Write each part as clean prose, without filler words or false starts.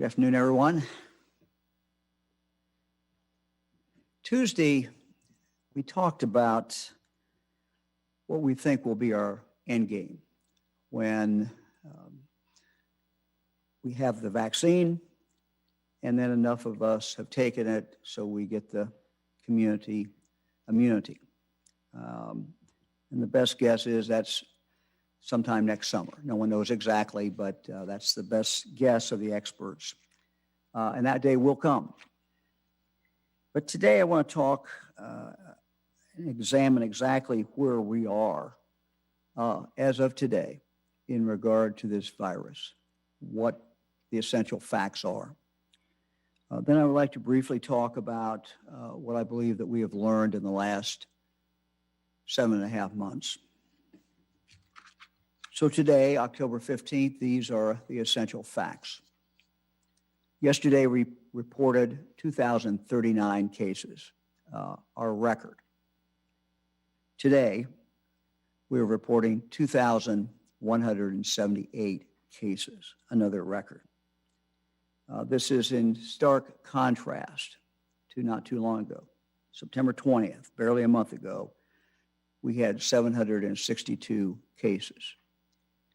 afternoon, everyone. Tuesday, we talked about what we think will be our end game when we have the vaccine and then enough of us have taken it so we get the community immunity. And the best guess is that's sometime next summer. No one knows exactly, but that's the best guess of the experts. And that day will come. But today I want to talk and examine exactly where we are as of today in regard to this virus, what the essential facts are. Then I would like to briefly talk about what I believe that we have learned in the last 7.5 months. So today, October 15th, these are the essential facts. Yesterday, we reported 2,039 cases, our record. Today, we're reporting 2,178 cases, another record. This is in stark contrast to not too long ago. September 20th, barely a month ago, we had 762 cases.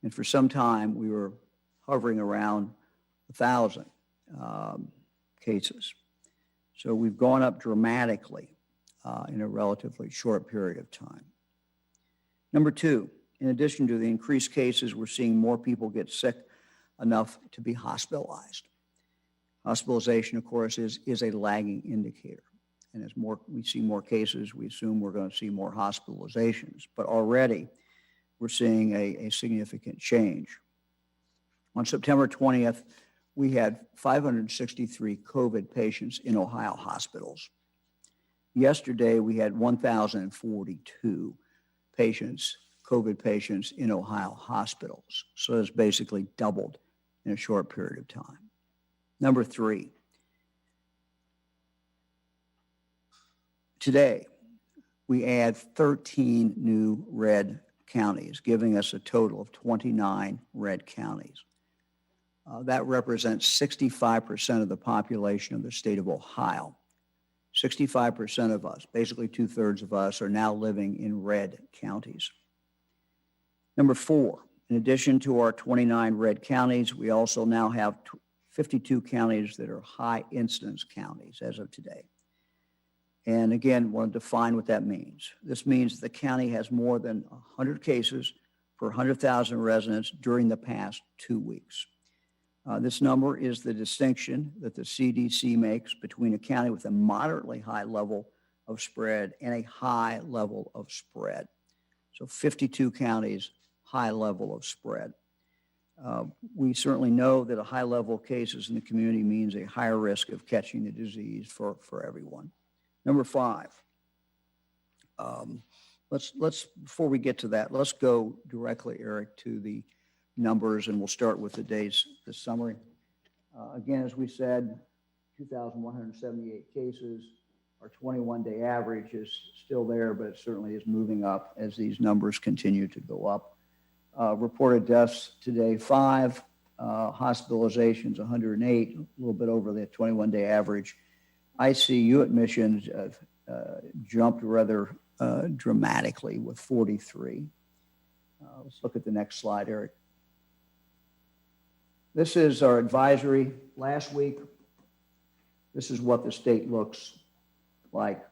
And for some time, we were hovering around 1,000 cases. So we've gone up dramatically in a relatively short period of time. Number two, in addition to the increased cases, we're seeing more people get sick enough to be hospitalized. Hospitalization, of course, is a lagging indicator. And as we see more cases, we assume we're going to see more hospitalizations. But already, we're seeing a significant change. On September 20th, we had 563 COVID patients in Ohio hospitals. Yesterday, we had 1,042 patients, COVID patients in Ohio hospitals. So it's basically doubled in a short period of time. Number three, today, we add 13 new red counties, giving us a total of 29 red counties. That represents 65% of the population of the state of Ohio. 65% of us, basically 2/3 of us, are now living in red counties. Number four, in addition to our 29 red counties, we also now have 52 counties that are high incidence counties as of today. And again, I want to define what that means. This means the county has more than 100 cases per 100,000 residents during the past 2 weeks. This number is the distinction that the CDC makes between a county with a moderately high level of spread and a high level of spread. So 52 counties, high level of spread. We certainly know that a high level of cases in the community means a higher risk of catching the disease for everyone. Number five, before we get to that, let's go directly, Eric, to the numbers, and we'll start with the summary. Again, as we said, 2,178 cases. Our 21-day average is still there, but it certainly is moving up as these numbers continue to go up. Reported deaths today, 5. Hospitalizations, 108, a little bit over the 21-day average. ICU admissions jumped rather dramatically with 43. Let's look at the next slide, Eric. This is our advisory last week. This is what the state looks like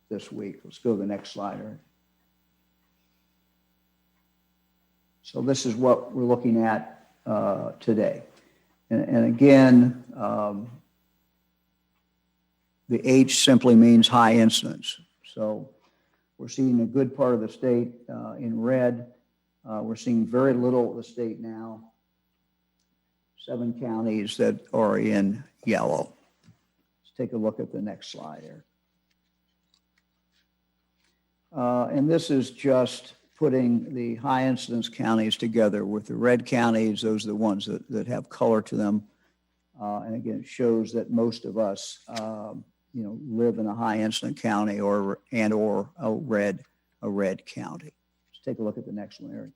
this week. Let's go to the next slide, Eric. So this is what we're looking at today. And again, the H simply means high incidence. So we're seeing a good part of the state in red. We're seeing very little of the state now. 7 counties that are in yellow. Let's take a look at the next slide here. And this is just putting the high incidence counties together with the red counties. Those are the ones that have color to them. And again, it shows that most of us, live in a high incident county or a red county. Let's take a look at the next one, Eric.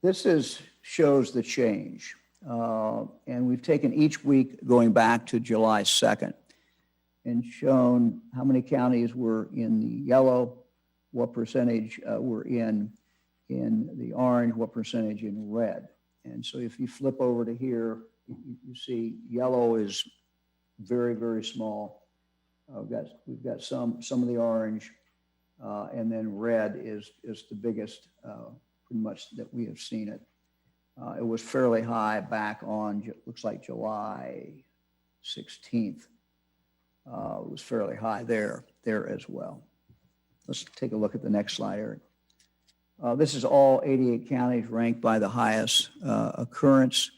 This is shows the change. And we've taken each week going back to July 2nd and shown how many counties were in the yellow, what percentage were in the orange, what percentage in red. And so if you flip over to here, you see yellow is very, very small. We've got some of the orange, and then red is the biggest, pretty much that we have seen it. It was fairly high back on, looks like July 16th. It was fairly high there as well. Let's take a look at the next slide, Eric. This is all 88 counties ranked by the highest occurrence.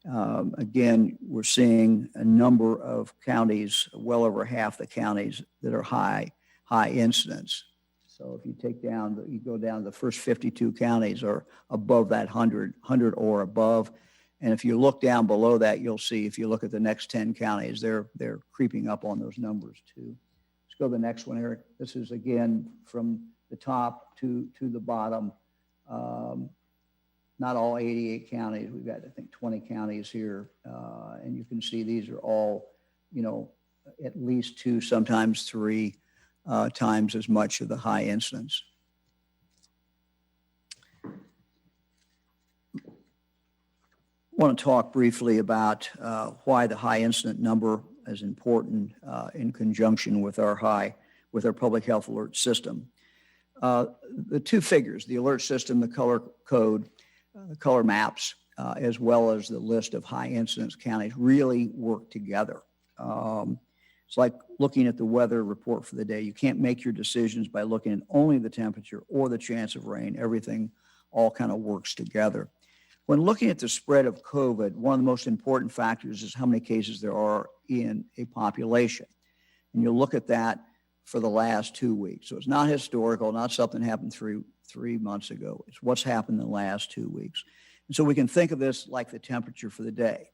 Again, we're seeing a number of counties, well over half the counties that are high incidence. So if you you go down, the first 52 counties are above that 100 or above. And if you look down below that, you'll see, if you look at the next 10 counties, they're creeping up on those numbers too. Let's go to the next one, Eric. This is again from the top to the bottom. Not all 88 counties. We've got, I think, 20 counties here. And you can see these are all, at least 2, sometimes 3 times as much of the high incidence. I want to talk briefly about why the high incident number is important in conjunction with our public health alert system. The two figures, the alert system, the color code, the color maps, as well as the list of high incidence counties really work together. It's like looking at the weather report for the day. You can't make your decisions by looking at only the temperature or the chance of rain. Everything all kind of works together. When looking at the spread of COVID, one of the most important factors is how many cases there are in a population. And you'll look at that for the last 2 weeks. So it's not historical, not something happened three months ago. It's what's happened in the last 2 weeks. And so we can think of this like the temperature for the day.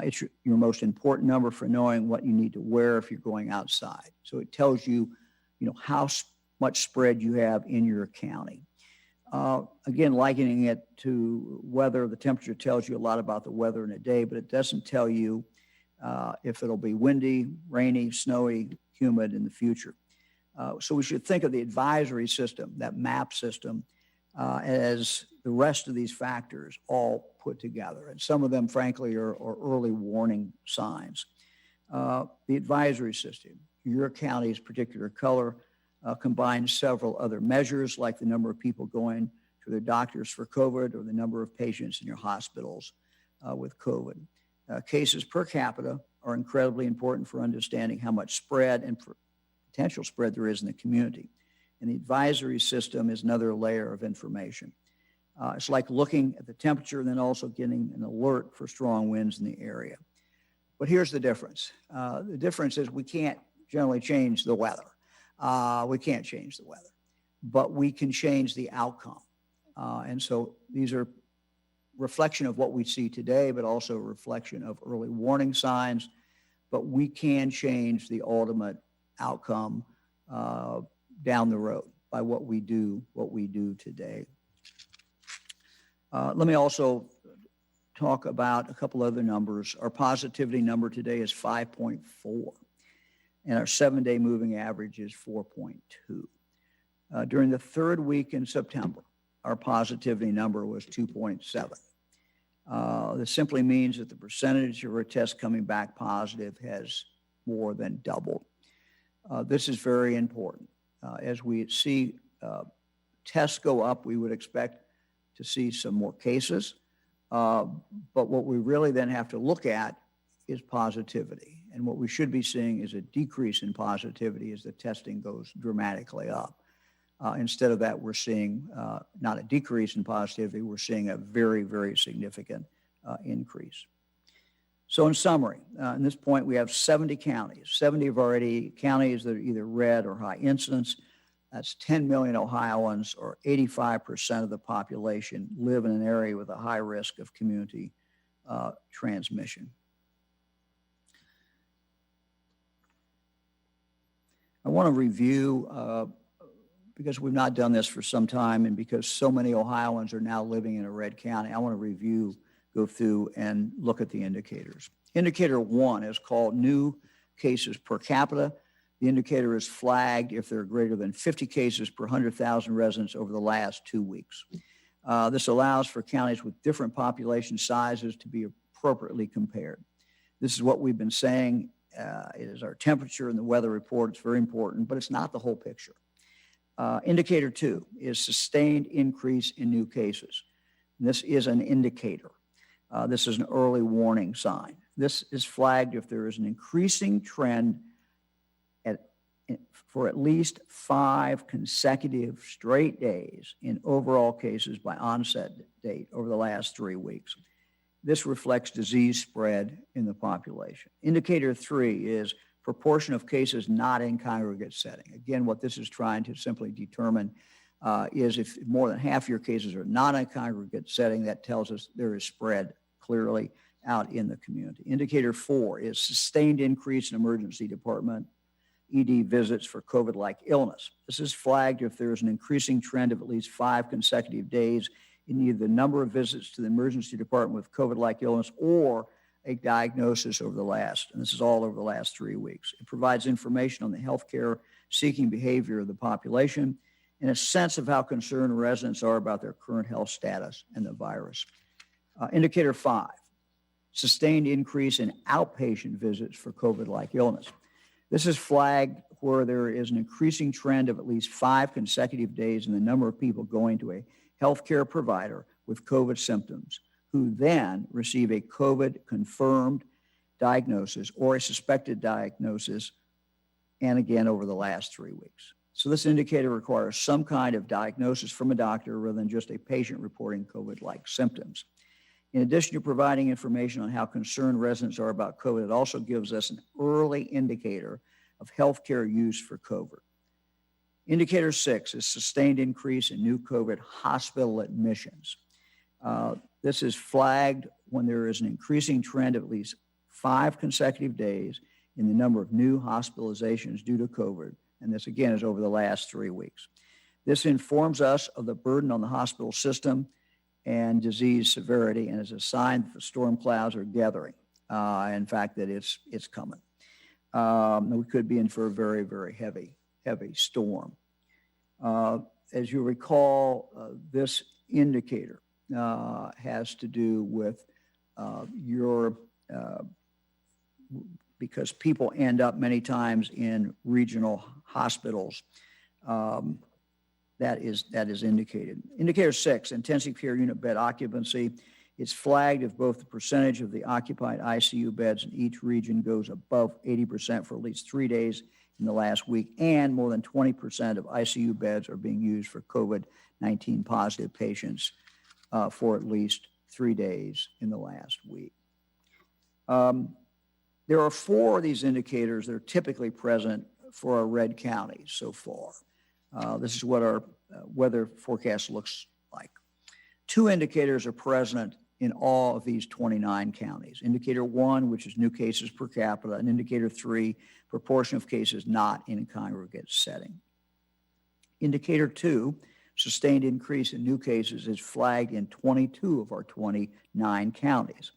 It's your most important number for knowing what you need to wear if you're going outside. So it tells you, how much spread you have in your county. Again, likening it to weather, the temperature tells you a lot about the weather in a day, but it doesn't tell you if it'll be windy, rainy, snowy, humid in the future. So we should think of the advisory system, that map system, as the rest of these factors all put together. And some of them, frankly, are early warning signs. The advisory system, your county's particular color, combines several other measures like the number of people going to their doctors for COVID or the number of patients in your hospitals with COVID. Cases per capita are incredibly important for understanding how much spread and potential spread there is in the community. And the advisory system is another layer of information. It's like looking at the temperature and then also getting an alert for strong winds in the area. But here's the difference. The difference is we can't generally change the weather. We can't change the weather, but we can change the outcome. And so these are reflection of what we see today, but also a reflection of early warning signs. But we can change the ultimate outcome down the road by what we do today. Let me also talk about a couple other numbers. Our positivity number today is 5.4, and our 7-day moving average is 4.2. During the third week in September, our positivity number was 2.7. This simply means that the percentage of our tests coming back positive has more than doubled. This is very important. As we see tests go up, we would expect to see some more cases. But what we really then have to look at is positivity. And what we should be seeing is a decrease in positivity as the testing goes dramatically up. Instead of that, we're seeing not a decrease in positivity, we're seeing a very, very significant increase. So in summary, at this point, we have 70 counties, 70 of our 80 counties that are either red or high incidence. That's 10 million Ohioans, or 85% of the population, live in an area with a high risk of community transmission. I want to review, because we've not done this for some time and because so many Ohioans are now living in a red county, I want to go through and look at the indicators. Indicator 1 is called new cases per capita. The indicator is flagged if there are greater than 50 cases per 100,000 residents over the last 2 weeks. This allows for counties with different population sizes to be appropriately compared. This is what we've been saying. It is our temperature and the weather report. It's very important, but it's not the whole picture. Indicator 2 is sustained increase in new cases. This is an indicator. This is an early warning sign. This is flagged if there is an increasing trend for at least 5 consecutive straight days in overall cases by onset date over the last 3 weeks. This reflects disease spread in the population. Indicator 3 is proportion of cases not in congregate setting. Again, what this is trying to simply determine is if more than half your cases are not in congregate setting, that tells us there is spread clearly out in the community. Indicator 4 is sustained increase in emergency department ED visits for COVID-like illness. This is flagged if there is an increasing trend of at least 5 consecutive days in either the number of visits to the emergency department with COVID-like illness or a diagnosis over the last, and this is all over the last 3 weeks. It provides information on the healthcare seeking behavior of the population and a sense of how concerned residents are about their current health status and the virus. Indicator 5, sustained increase in outpatient visits for COVID-like illness. This is flagged where there is an increasing trend of at least 5 consecutive days in the number of people going to a healthcare provider with COVID symptoms who then receive a COVID-confirmed diagnosis or a suspected diagnosis, and again over the last 3 weeks. So this indicator requires some kind of diagnosis from a doctor rather than just a patient reporting COVID-like symptoms. In addition to providing information on how concerned residents are about COVID, it also gives us an early indicator of healthcare use for COVID. Indicator 6 is sustained increase in new COVID hospital admissions. This is flagged when there is an increasing trend of at least 5 consecutive days in the number of new hospitalizations due to COVID, and this again is over the last 3 weeks. This informs us of the burden on the hospital system and disease severity, and is a sign that the storm clouds are gathering. In fact, that it's coming. We could be in for a very, very heavy storm. As you recall, this indicator has to do with because people end up many times in regional hospitals. That is indicated. Indicator 6, intensive care unit bed occupancy. It's flagged if both the percentage of the occupied ICU beds in each region goes above 80% for at least 3 days in the last week, and more than 20% of ICU beds are being used for COVID-19 positive patients for at least 3 days in the last week. There are 4 of these indicators that are typically present for our red counties so far. This is what our weather forecast looks like. 2 indicators are present in all of these 29 counties. Indicator 1, which is new cases per capita, and indicator 3, proportion of cases not in a congregate setting. Indicator 2, sustained increase in new cases, is flagged in 22 of our 29 counties.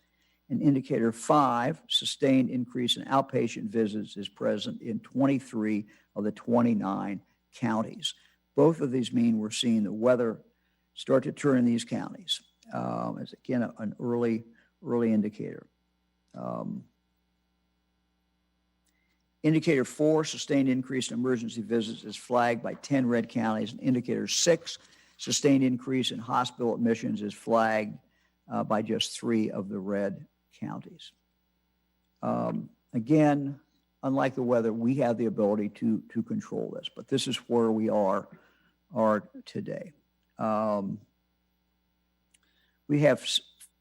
And indicator 5, sustained increase in outpatient visits, is present in 23 of the 29 counties. Both of these mean we're seeing the weather start to turn in these counties. As again, an early indicator. Indicator 4, sustained increase in emergency visits, is flagged by 10 red counties. And indicator 6, sustained increase in hospital admissions, is flagged by just 3 of the red counties. Again, unlike the weather, we have the ability to control this, but this is where we are today. We have,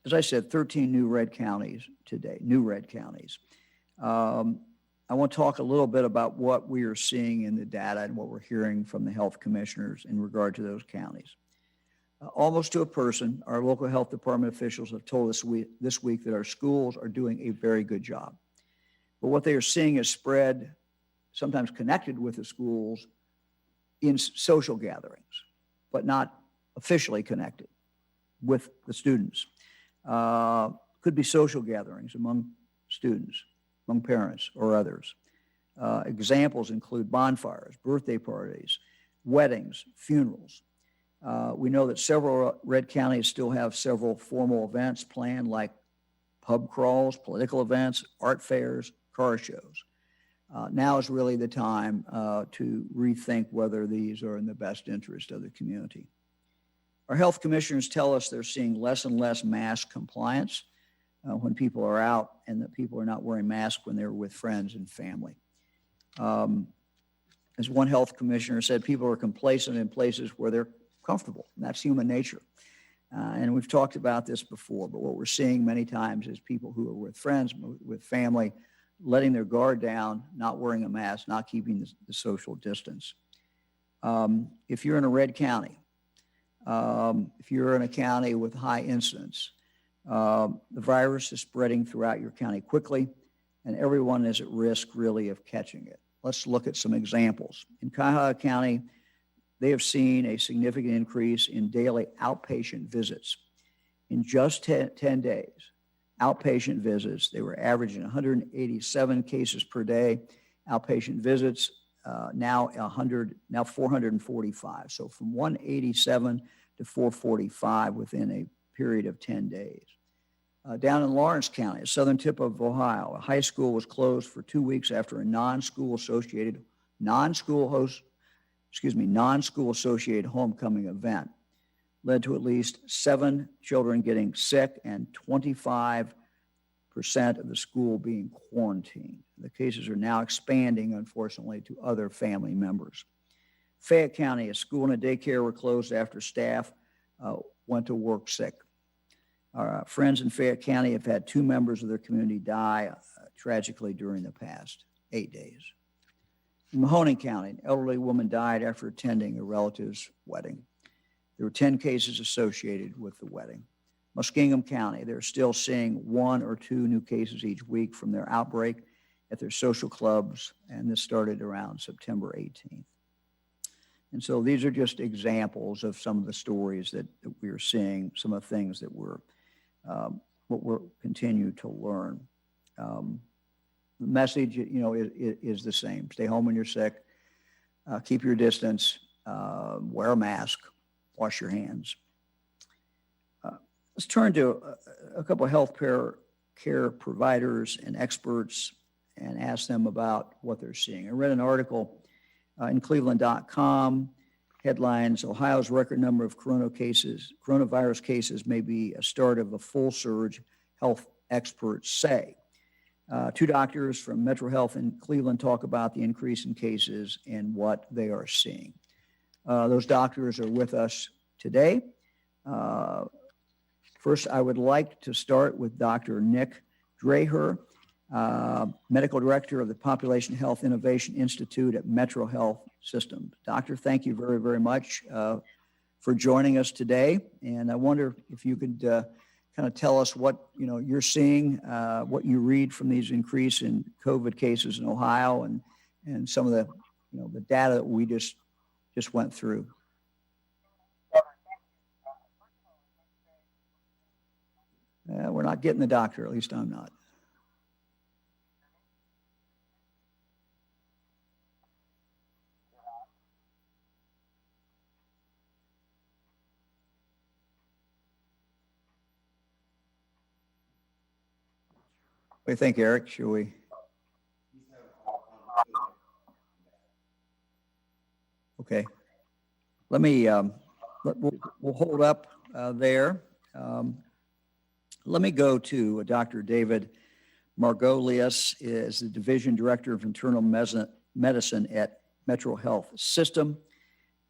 as I said, 13 new red counties today, new red counties. I want to talk a little bit about what we are seeing in the data and what we're hearing from the health commissioners in regard to those counties. Almost to a person, our local health department officials have told us this week that our schools are doing a very good job. But what they are seeing is spread, sometimes connected with the schools, in social gatherings, but not officially connected with the students. Could be social gatherings among students, among parents or others. Examples include bonfires, birthday parties, weddings, funerals. We know that several red counties still have several formal events planned, like pub crawls, political events, art fairs, car shows. Now is really the time to rethink whether these are in the best interest of the community. Our health commissioners tell us they're seeing less and less mask compliance when people are out, and that people are not wearing masks when they're with friends and family. As one health commissioner said, people are complacent in places where they're comfortable, and that's human nature. And we've talked about this before, but what we're seeing many times is people who are with friends, with family, letting their guard down, not wearing a mask, not keeping the social distance. If you're in a red county, if you're in a county with high incidence, the virus is spreading throughout your county quickly, and everyone is at risk really of catching it. Let's look at some examples. In Cuyahoga County, they have seen a significant increase in daily outpatient visits. In just 10 days, outpatient visits, they were averaging 187 cases per day. Outpatient visits, now 445. So from 187 to 445 within a period of 10 days. Down in Lawrence County, a southern tip of Ohio, a high school was closed for 2 weeks after a non-school associated homecoming event led to at least 7 children getting sick and 25% of the school being quarantined. The cases are now expanding, unfortunately, to other family members. Fayette County, a school and a daycare were closed after staff went to work sick. Our friends in Fayette County have had 2 members of their community die tragically during the past 8 days. In Mahoning County, an elderly woman died after attending a relative's wedding. There were 10 cases associated with the wedding. Muskingum County, they're still seeing 1 or 2 new cases each week from their outbreak at their social clubs, and this started around September 18th. And so these are just examples of some of the stories that we are seeing, some of the things that we're continue to learn. The message, is the same. Stay home when you're sick. Keep your distance. Wear a mask. Wash your hands. Let's turn to a couple of health care providers and experts and ask them about what they're seeing. I read an article in Cleveland.com, headlines: Ohio's record number of coronavirus cases may be a start of a full surge, health experts say. 2 doctors from Metro Health in Cleveland talk about the increase in cases and what they are seeing. Those doctors are with us today. First, I would like to start with Dr. Nick Dreher, Medical Director of the Population Health Innovation Institute at Metro Health System. Doctor, thank you very, very much for joining us today. And I wonder if you could kind of tell us what you're seeing, what you read from these increase in COVID cases in Ohio, and some of the the data that we just went through. We're not getting the doctor, at least I'm not. What do you think, Eric? Should we? Okay. Let me, we'll hold up there. Let me go to Dr. David Margolius, is the Division Director of Internal Medicine at Metro Health System.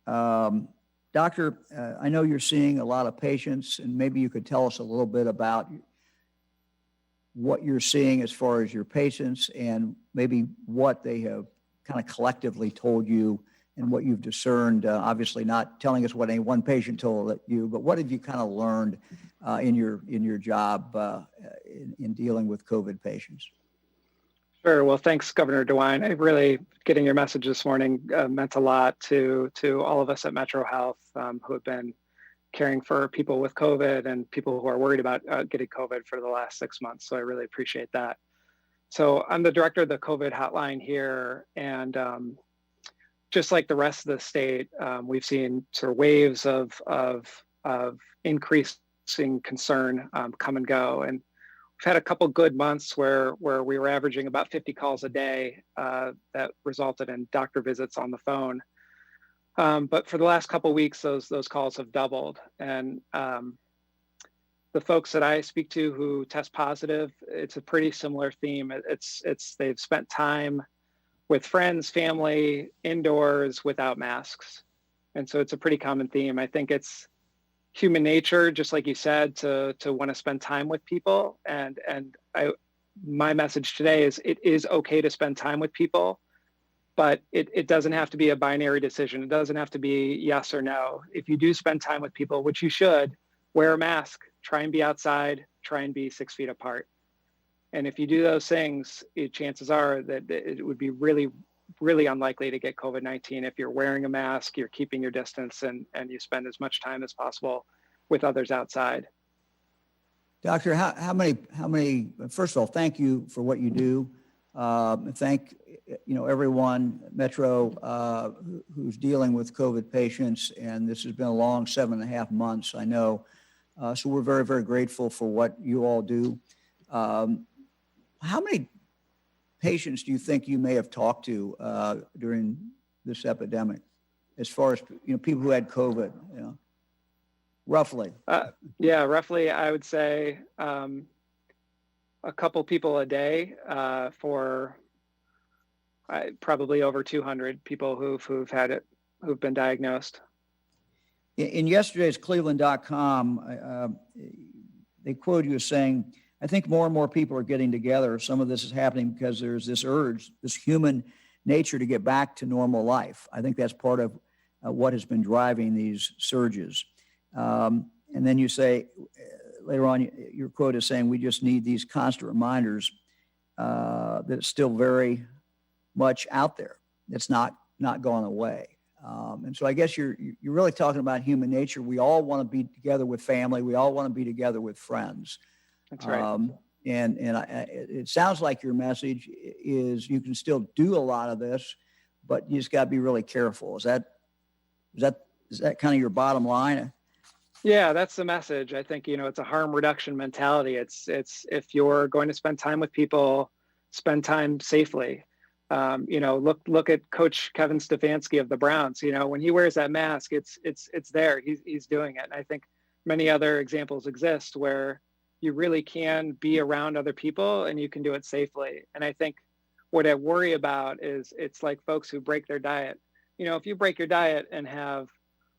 Doctor, I know you're seeing a lot of patients, and maybe you could tell us a little bit about what you're seeing as far as your patients and maybe what they have kind of collectively told you and what you've discerned, obviously not telling us what any one patient told you, but what have you kind of learned in your job in dealing with COVID patients? Sure. Well, thanks, Governor DeWine. I really getting your message this morning meant a lot to all of us at Metro Health who have been caring for people with COVID and people who are worried about getting COVID for the last 6 months. So I really appreciate that. So I'm the director of the COVID hotline here, and just like the rest of the state, we've seen sort of waves of increasing concern come and go, and we've had a couple good months where we were averaging about 50 calls a day that resulted in doctor visits on the phone. But for the last couple of weeks, those calls have doubled, and the folks that I speak to who test positive, it's a pretty similar theme. It's they've spent time with friends, family, indoors without masks. And so it's a pretty common theme. I think it's human nature, just like you said, to want to spend time with people. And my message today is it is okay to spend time with people, but it doesn't have to be a binary decision. It doesn't have to be yes or no. If you do spend time with people, which you should, wear a mask, try and be outside, try and be 6 feet apart. And if you do those things, chances are that it would be really, really unlikely to get COVID-19 if you're wearing a mask, you're keeping your distance, and you spend as much time as possible with others outside. Doctor, how many, first of all, thank you for what you do. Thank, everyone, Metro, who's dealing with COVID patients, and this has been a long 7.5 months, I know. So we're very, very grateful for what you all do. How many patients do you think you may have talked to during this epidemic, as far as people who had COVID? Roughly. Roughly, I would say a couple people a day for probably over 200 people who've had it, who've been diagnosed. In yesterday's Cleveland.com, they quote you as saying, I think more and more people are getting together. Some of this is happening because there's this urge, this human nature to get back to normal life. I think that's part of what has been driving these surges. And then you say, later on, your quote is saying, we just need these constant reminders that it's still very much out there. It's not going away. And so I guess you're really talking about human nature. We all want to be together with family. We all want to be together with friends. That's right. It sounds like your message is you can still do a lot of this, but you just got to be really careful. Is that kind of your bottom line? Yeah, that's the message. I think, it's a harm reduction mentality. It's if you're going to spend time with people, spend time safely. Look at Coach Kevin Stefanski of the Browns. When he wears that mask, it's there. He's doing it. And I think many other examples exist where you really can be around other people and you can do it safely. And I think what I worry about is it's like folks who break their diet. If you break your diet and have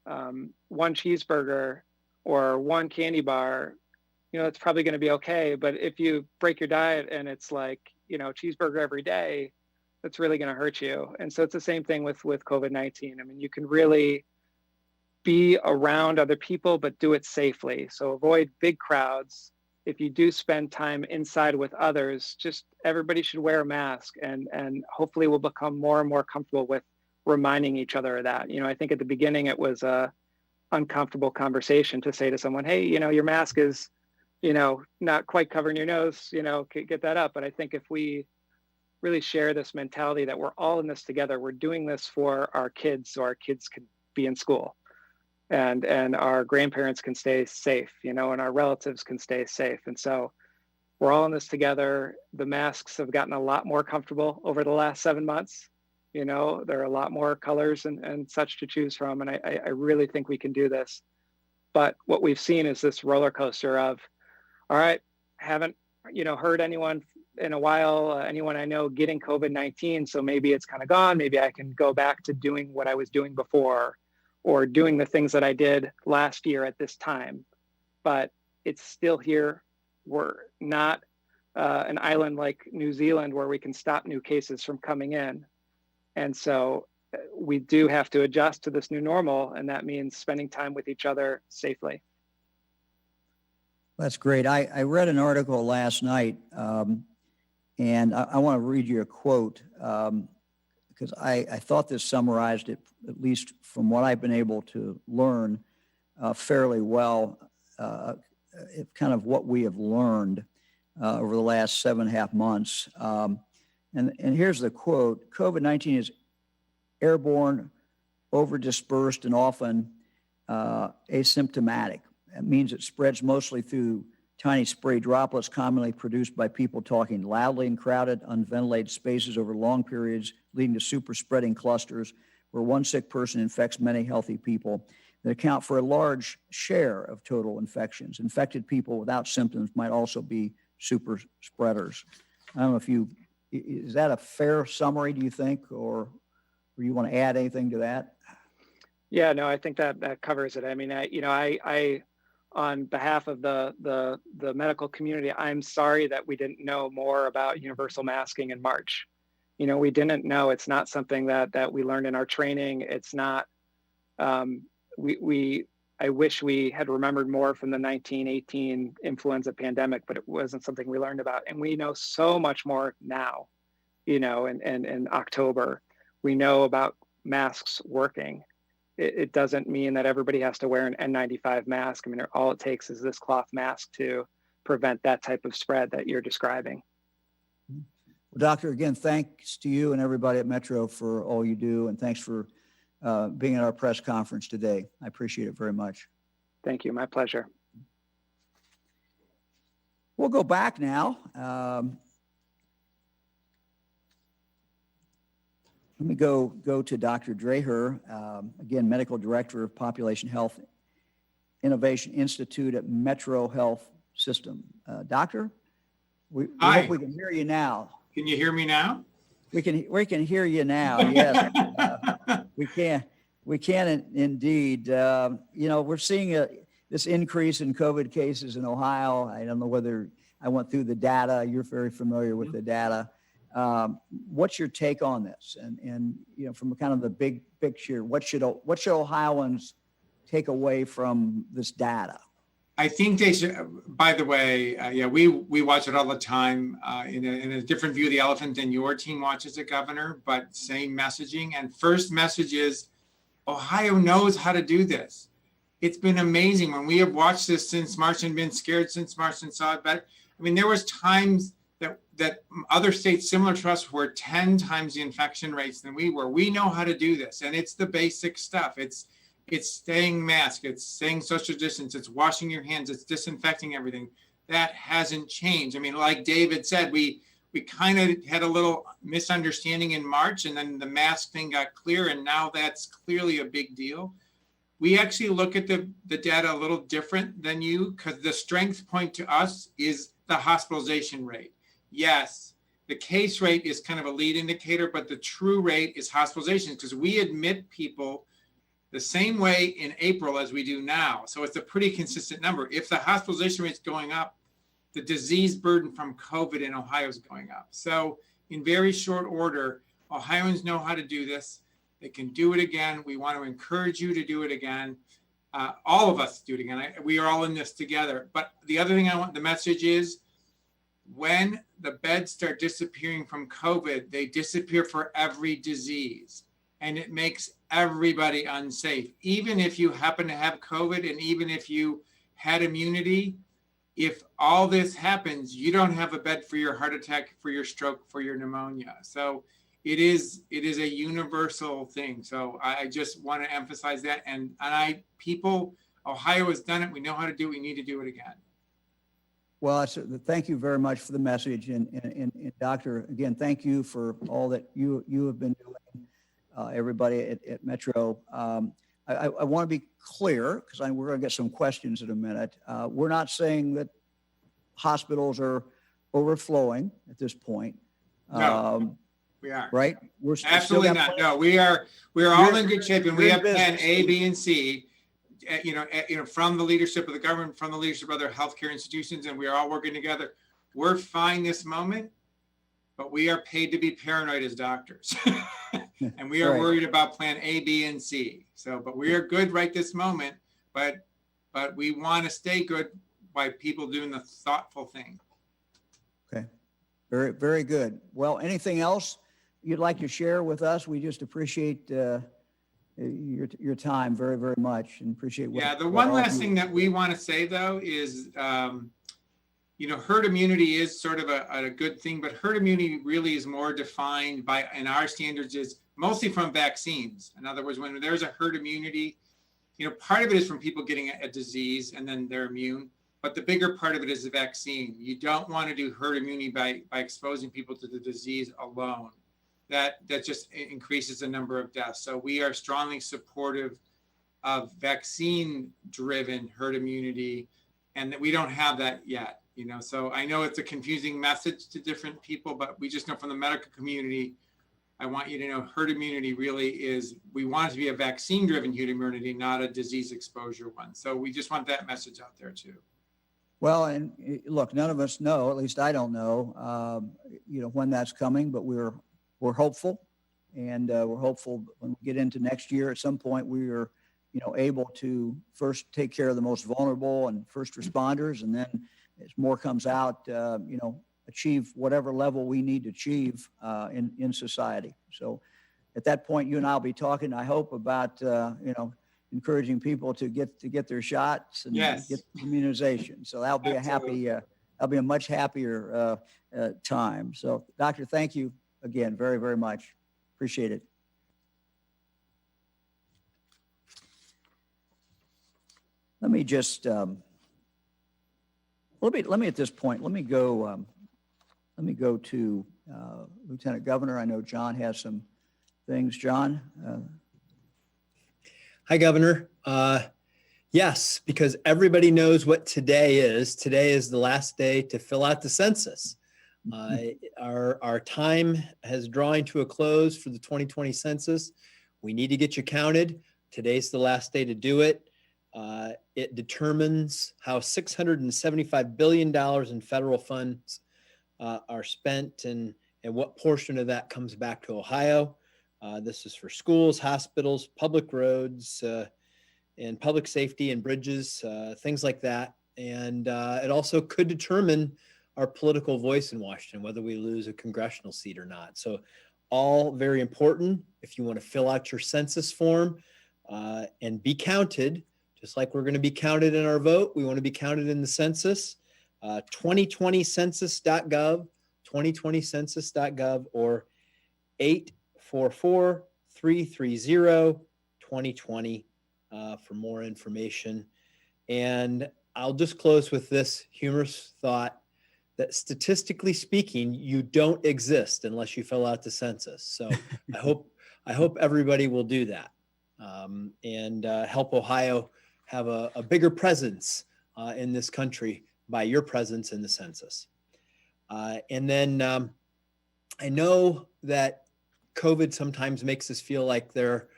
one cheeseburger or one candy bar, it's probably going to be okay. But if you break your diet and it's like, cheeseburger every day, that's really going to hurt you. And so it's the same thing with COVID-19. I mean, you can really be around other people, but do it safely. So avoid big crowds. If you do spend time inside with others, just everybody should wear a mask, and hopefully we'll become more and more comfortable with reminding each other of that. I think at the beginning it was a uncomfortable conversation to say to someone, hey, your mask is, not quite covering your nose, get that up. But I think if we really share this mentality that we're all in this together, we're doing this for our kids so our kids can be in school. And our grandparents can stay safe, and our relatives can stay safe. And so we're all in this together. The masks have gotten a lot more comfortable over the last 7 months. There are a lot more colors and such to choose from. And I really think we can do this. But what we've seen is this roller coaster of, all right, haven't, heard anyone in a while, anyone I know getting COVID-19. So maybe it's kind of gone. Maybe I can go back to doing what I was doing before, or doing the things that I did last year at this time. But it's still here. We're not an island like New Zealand where we can stop new cases from coming in. And so we do have to adjust to this new normal, and that means spending time with each other safely. That's great. I read an article last night And I want to read you a quote because I thought this summarized it, at least from what I've been able to learn fairly well, kind of what we have learned over the last 7.5 months. And here's the quote: "COVID-19 is airborne, over-dispersed, and often asymptomatic. That means it spreads mostly through tiny spray droplets commonly produced by people talking loudly in crowded, unventilated spaces over long periods, leading to super spreading clusters where one sick person infects many healthy people that account for a large share of total infections. Infected people without symptoms might also be super spreaders." I don't know if is that a fair summary, do you think, or you want to add anything to that? Yeah, no, I think that covers it. I mean, I on behalf of the medical community, I'm sorry that we didn't know more about universal masking in March. We didn't know. It's not something that we learned in our training. It's not. I wish we had remembered more from the 1918 influenza pandemic, but it wasn't something we learned about. And we know so much more now. In October, we know about masks working. It doesn't mean that everybody has to wear an N95 mask. I mean, all it takes is this cloth mask to prevent that type of spread that you're describing. Well, Doctor, again, thanks to you and everybody at Metro for all you do, and thanks for being at our press conference today. I appreciate it very much. Thank you. My pleasure. We'll go back now. Let me go to Dr. Dreher, again, Medical Director of Population Health Innovation Institute at Metro Health System. Doctor, we hope we can hear you now. Can you hear me now? We can hear you now. Yes, we can indeed. We're seeing this increase in COVID cases in Ohio. I don't know whether I went through the data. You're very familiar with the data. What's your take on this? And from kind of the big picture, what should Ohioans take away from this data? I think they should. By the way, we watch it all the time in a different view of the elephant than your team watches it, Governor. But same messaging. And first message is, Ohio knows how to do this. It's been amazing when we have watched this since March and been scared since March and saw it. But I mean, there was times that other states similar to us were 10 times the infection rates than we were. We know how to do this, and it's the basic stuff. It's staying masked, it's staying social distance, it's washing your hands, it's disinfecting everything. That hasn't changed. I mean, like David said, we kind of had a little misunderstanding in March, and then the mask thing got clear, and now that's clearly a big deal. We actually look at the data a little different than you, because the strength point to us is the hospitalization rate. Yes, the case rate is kind of a lead indicator, but the true rate is hospitalizations, because we admit people the same way in April as we do now. So it's a pretty consistent number. If the hospitalization rate is going up, the disease burden from COVID in Ohio is going up. So in very short order, Ohioans know how to do this. They can do it again. We want to encourage you to do it again. All of us do it again. We are all in this together. But the other thing the message is, when the beds start disappearing from COVID, they disappear for every disease, and it makes everybody unsafe. Even if you happen to have COVID, and even if you had immunity, if all this happens, you don't have a bed for your heart attack, for your stroke, for your pneumonia. So it is a universal thing. So I just want to emphasize that. And Ohio has done it. We know how to do it. We need to do it again. Well, thank you very much for the message. And Doctor, again, thank you for all that you have been doing, everybody at Metro. I want to be clear, because we're going to get some questions in a minute. We're not saying that hospitals are overflowing at this point. No, we are. Right? We're absolutely not. No, we are all in good shape, and we have plan A, B, and C. From the leadership of the government, from the leadership of other healthcare institutions, and we are all working together. We're fine this moment, but we are paid to be paranoid as doctors. And we are right. Worried about plan A, B, and C. But we are good right this moment, but we want to stay good by people doing the thoughtful thing. Okay. Very, very good. Well, anything else you'd like to share with us? We just appreciate your time very, very much, and appreciate what. Yeah, the what one all of last you- thing that we want to say though is, herd immunity is sort of a good thing, but herd immunity really is more defined by, in our standards, is mostly from vaccines. In other words, when there's a herd immunity, part of it is from people getting a disease and then they're immune, but the bigger part of it is the vaccine. You don't want to do herd immunity by exposing people to the disease alone. That just increases the number of deaths. So we are strongly supportive of vaccine-driven herd immunity, and that we don't have that yet. So I know it's a confusing message to different people, but we just know from the medical community, I want you to know herd immunity really is, we want it to be a vaccine-driven herd immunity, not a disease exposure one. So we just want that message out there too. Well, and look, none of us know, at least I don't know, when that's coming, but we're hopeful, and we're hopeful when we get into next year, at some point, we are, able to first take care of the most vulnerable and first responders, and then as more comes out, achieve whatever level we need to achieve in society. So at that point, you and I'll be talking, I hope, about, encouraging people to get their shots and Yes. get immunization. So that'll be Absolutely. that'll be a much happier time. So Doctor, thank you again very, very much. Appreciate it. Let me just, let me at this point, let me go to Lieutenant Governor. I know John has some things. John? Hi, Governor. Yes, because everybody knows what today is. Today is the last day to fill out the census. Our time has drawing to a close for the 2020 census. We need to get you counted. Today's the last day to do it. It determines how $675 billion in federal funds are spent, and what portion of that comes back to Ohio. This is for schools, hospitals, public roads, and public safety and bridges, things like that. And it also could determine our political voice in Washington, whether we lose a congressional seat or not. So all very important. If you want to fill out your census form and be counted, just like we're going to be counted in our vote, we want to be counted in the census. 2020census.gov, 2020census.gov, or 844-330-2020 for more information. And I'll just close with this humorous thought that statistically speaking, you don't exist unless you fill out the census. So I hope everybody will do that and help Ohio have a bigger presence in this country by your presence in the census. And then I know that COVID sometimes makes us feel like there are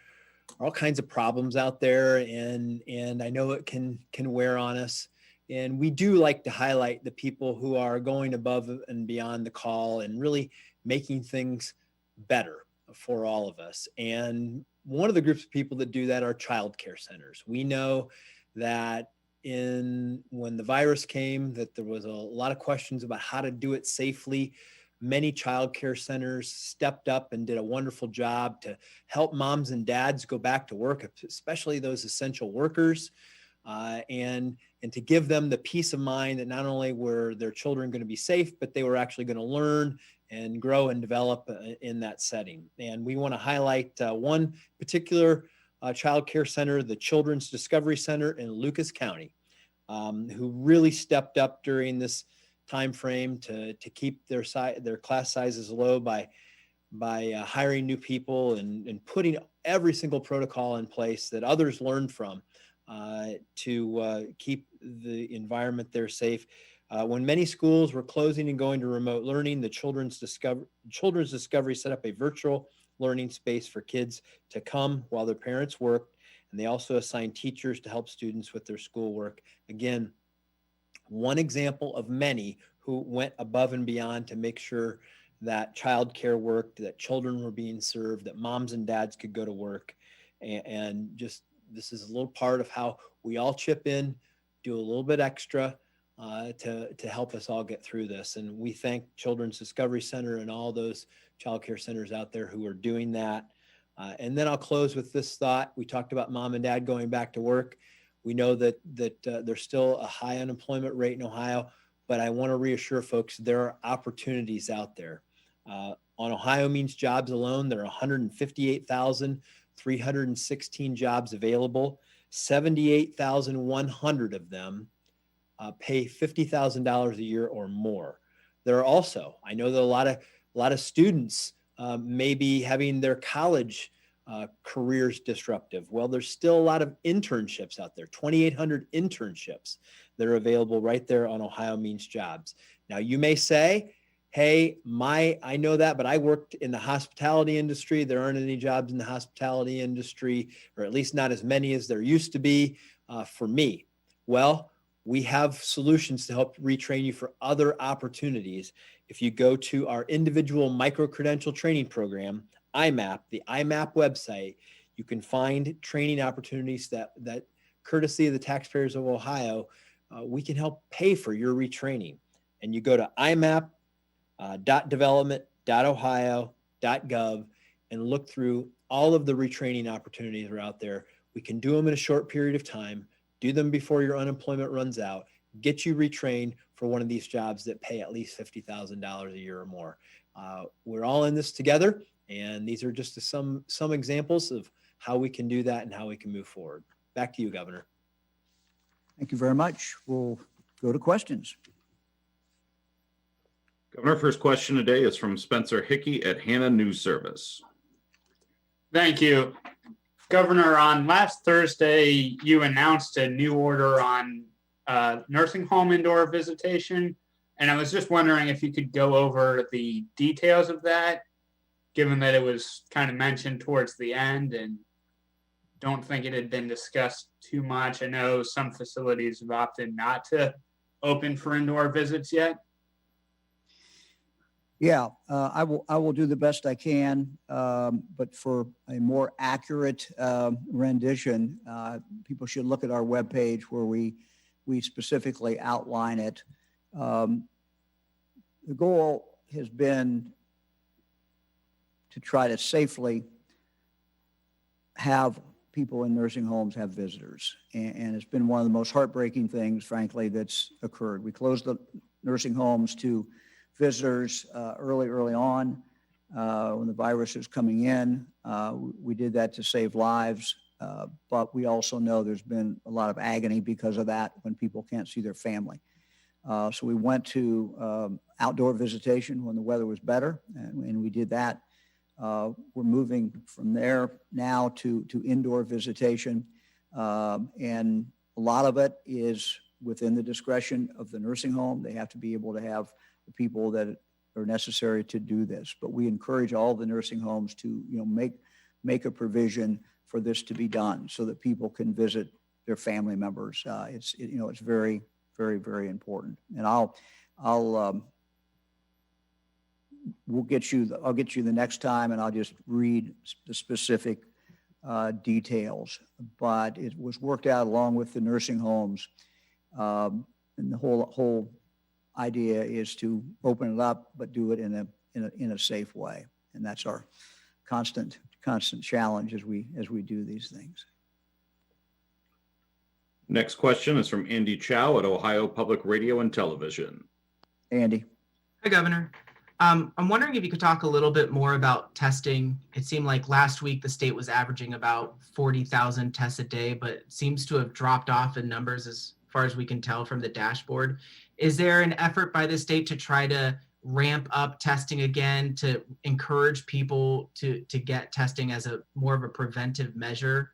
all kinds of problems out there, and I know it can wear on us. And we do like to highlight the people who are going above and beyond the call and really making things better for all of us. And one of the groups of people that do that are child care centers. We know that when the virus came, that there was a lot of questions about how to do it safely. Many child care centers stepped up and did a wonderful job to help moms and dads go back to work, especially those essential workers, and to give them the peace of mind that not only were their children going to be safe, but they were actually going to learn and grow and develop in that setting. And we want to highlight one particular child care center, the Children's Discovery Center in Lucas County, who really stepped up during this time frame to keep their class sizes low by hiring new people and putting every single protocol in place that others learned from to keep the environment there safe. When many schools were closing and going to remote learning, the Children's Discovery set up a virtual learning space for kids to come while their parents worked. And they also assigned teachers to help students with their schoolwork. Again, one example of many who went above and beyond to make sure that childcare worked, that children were being served, that moms and dads could go to work. And just this is a little part of how we all chip in, do a little bit extra to help us all get through this. And we thank Children's Discovery Center and all those child care centers out there who are doing that. And then I'll close with this thought. We talked about mom and dad going back to work. We know that there's still a high unemployment rate in Ohio, but I want to reassure folks there are opportunities out there. On Ohio Means Jobs alone, there are 158,316 jobs available. 78,100 of them pay $50,000 a year or more. There are also, I know that a lot of students may be having their college careers disruptive. Well, there's still a lot of internships out there, 2,800 internships that are available right there on Ohio Means Jobs. Now, you may say, hey, I know that, but I worked in the hospitality industry. There aren't any jobs in the hospitality industry, or at least not as many as there used to be for me. Well, we have solutions to help retrain you for other opportunities. If you go to our individual micro-credential training program, IMAP, the IMAP website, you can find training opportunities that courtesy of the taxpayers of Ohio, we can help pay for your retraining. And you go to imap.development.ohio.gov and look through all of the retraining opportunities that are out there. We can do them in a short period of time, do them before your unemployment runs out, get you retrained for one of these jobs that pay at least $50,000 a year or more. We're all in this together, and these are just some examples of how we can do that and how we can move forward. Back to you, Governor. Thank you very much. We'll go to questions. Governor, first question today is from Spencer Hickey at Hannah News Service. Thank you. Governor, on last Thursday, you announced a new order on nursing home indoor visitation, and I was just wondering if you could go over the details of that, given that it was kind of mentioned towards the end and don't think it had been discussed too much. I know some facilities have opted not to open for indoor visits yet. Yeah, I will do the best I can, but for a more accurate rendition, people should look at our webpage where we specifically outline it. The goal has been to try to safely have people in nursing homes have visitors, and it's been one of the most heartbreaking things, frankly, that's occurred. We closed the nursing homes to visitors early on when the virus was coming in. We did that to save lives, but we also know there's been a lot of agony because of that when people can't see their family. So we went to outdoor visitation when the weather was better, and we did that. We're moving from there now to indoor visitation, and a lot of it is within the discretion of the nursing home. They have to be able to have the people that are necessary to do this. But we encourage all the nursing homes to, make a provision for this to be done so that people can visit their family members. It's very, very, very important. And I'll get you the next time, and I'll just read the specific details. But it was worked out along with the nursing homes, and the whole idea is to open it up, but do it in a safe way, and that's our constant challenge as we do these things. Next question is from Andy Chow at Ohio Public Radio and Television. Andy. Hi, Governor. I'm wondering if you could talk a little bit more about testing. It seemed like last week the state was averaging about 40,000 tests a day, but it seems to have dropped off in numbers as far as we can tell from the dashboard. Is there an effort by the state to try to ramp up testing again, to encourage people to get testing as a more of a preventive measure?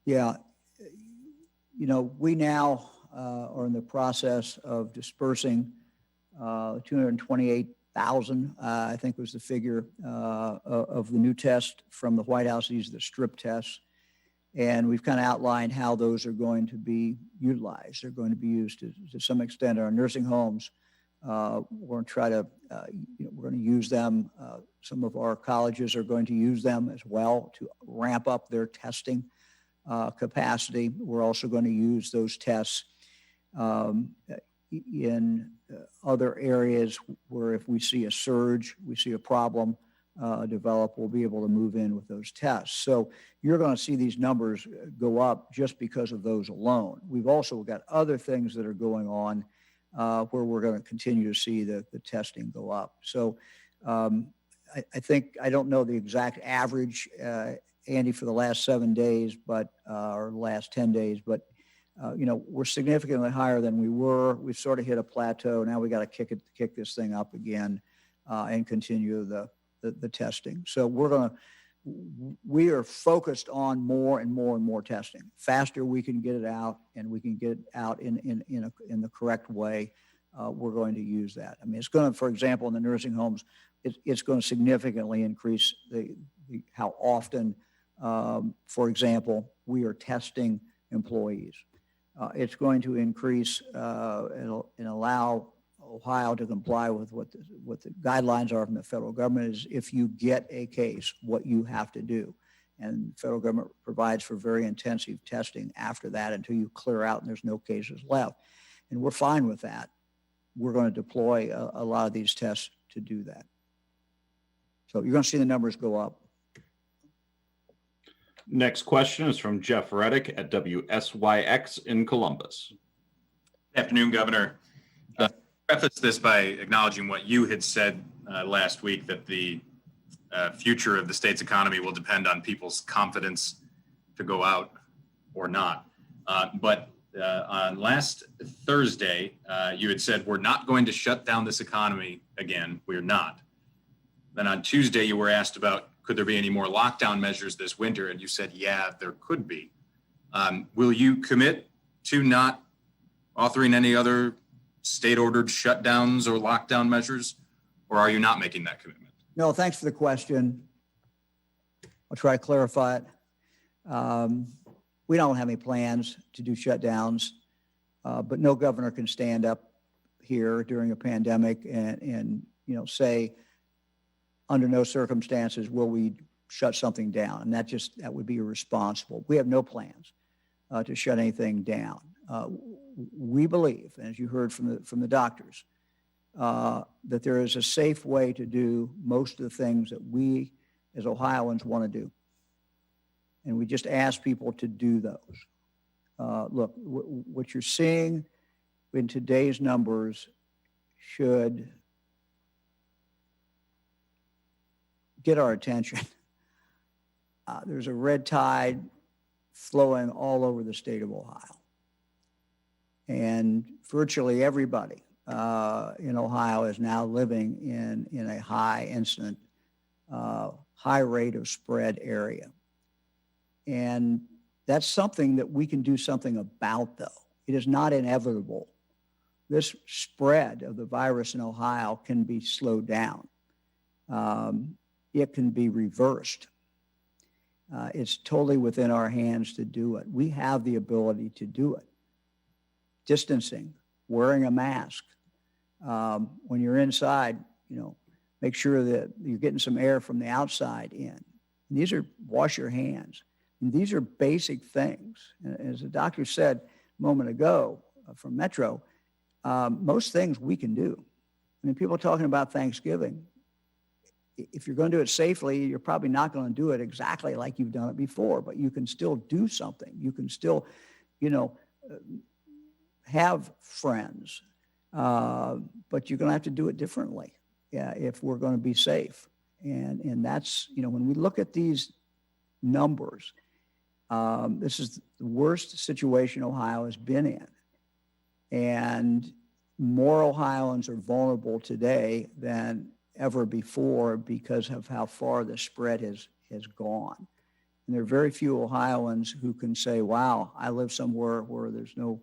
Yeah, we now are in the process of dispersing 228,000, I think was the figure of the new test from the White House. These are the strip tests. And we've kind of outlined how those are going to be utilized. They're going to be used to some extent in our nursing homes. We're going to try to, we're going to use them. Some of our colleges are going to use them as well to ramp up their testing capacity. We're also going to use those tests In other areas where if we see a surge, we see a problem develop, we'll be able to move in with those tests. So you're going to see these numbers go up just because of those alone. We've also got other things that are going on where we're going to continue to see the testing go up. So I think, I don't know the exact average, Andy, for the last 7 days, but or last 10 days, but we're significantly higher than we were. We've sort of hit a plateau. Now we got to kick this thing up again and continue the testing. So we are focused on more and more and more testing. Faster we can get it out, and we can get it out in the correct way, we're going to use that. I mean, it's going to, for example, in the nursing homes, it's going to significantly increase how often, for example, we are testing employees. It's going to increase and allow Ohio to comply with what the guidelines are from the federal government is if you get a case, what you have to do. And the federal government provides for very intensive testing after that until you clear out and there's no cases left. And we're fine with that. We're going to deploy a lot of these tests to do that. So you're going to see the numbers go up. Next question is from Jeff Reddick at WSYX in Columbus. Good afternoon, Governor. Preface this by acknowledging what you had said last week, that the future of the state's economy will depend on people's confidence to go out or not. But on last Thursday, you had said, we're not going to shut down this economy again. We're not. Then on Tuesday, you were asked about, could there be any more lockdown measures this winter? And you said, yeah, there could be. Will you commit to not authoring any other state-ordered shutdowns or lockdown measures, or are you not making that commitment? No, thanks for the question. I'll try to clarify it. We don't have any plans to do shutdowns, but no governor can stand up here during a pandemic and say, under no circumstances will we shut something down. And that would be irresponsible. We have no plans to shut anything down. We believe, as you heard from the doctors, that there is a safe way to do most of the things that we as Ohioans want to do. And we just ask people to do those. Look, what you're seeing in today's numbers should get our attention. There's a red tide flowing all over the state of Ohio. And virtually everybody in Ohio is now living in a high incident, high rate of spread area. And that's something that we can do something about, though. It is not inevitable. This spread of the virus in Ohio can be slowed down. It can be reversed. It's totally within our hands to do it. We have the ability to do it. Distancing, wearing a mask. When you're inside, make sure that you're getting some air from the outside in. And these are, wash your hands. And these are basic things. As the doctor said a moment ago from Metro, most things we can do. I mean, people are talking about Thanksgiving. If you're going to do it safely, you're probably not going to do it exactly like you've done it before, but you can still do something. You can still, have friends, but you're going to have to do it differently if we're going to be safe. And that's, when we look at these numbers, this is the worst situation Ohio has been in. And more Ohioans are vulnerable today than ever before because of how far the spread has gone. And there are very few Ohioans who can say, wow, I live somewhere where there's no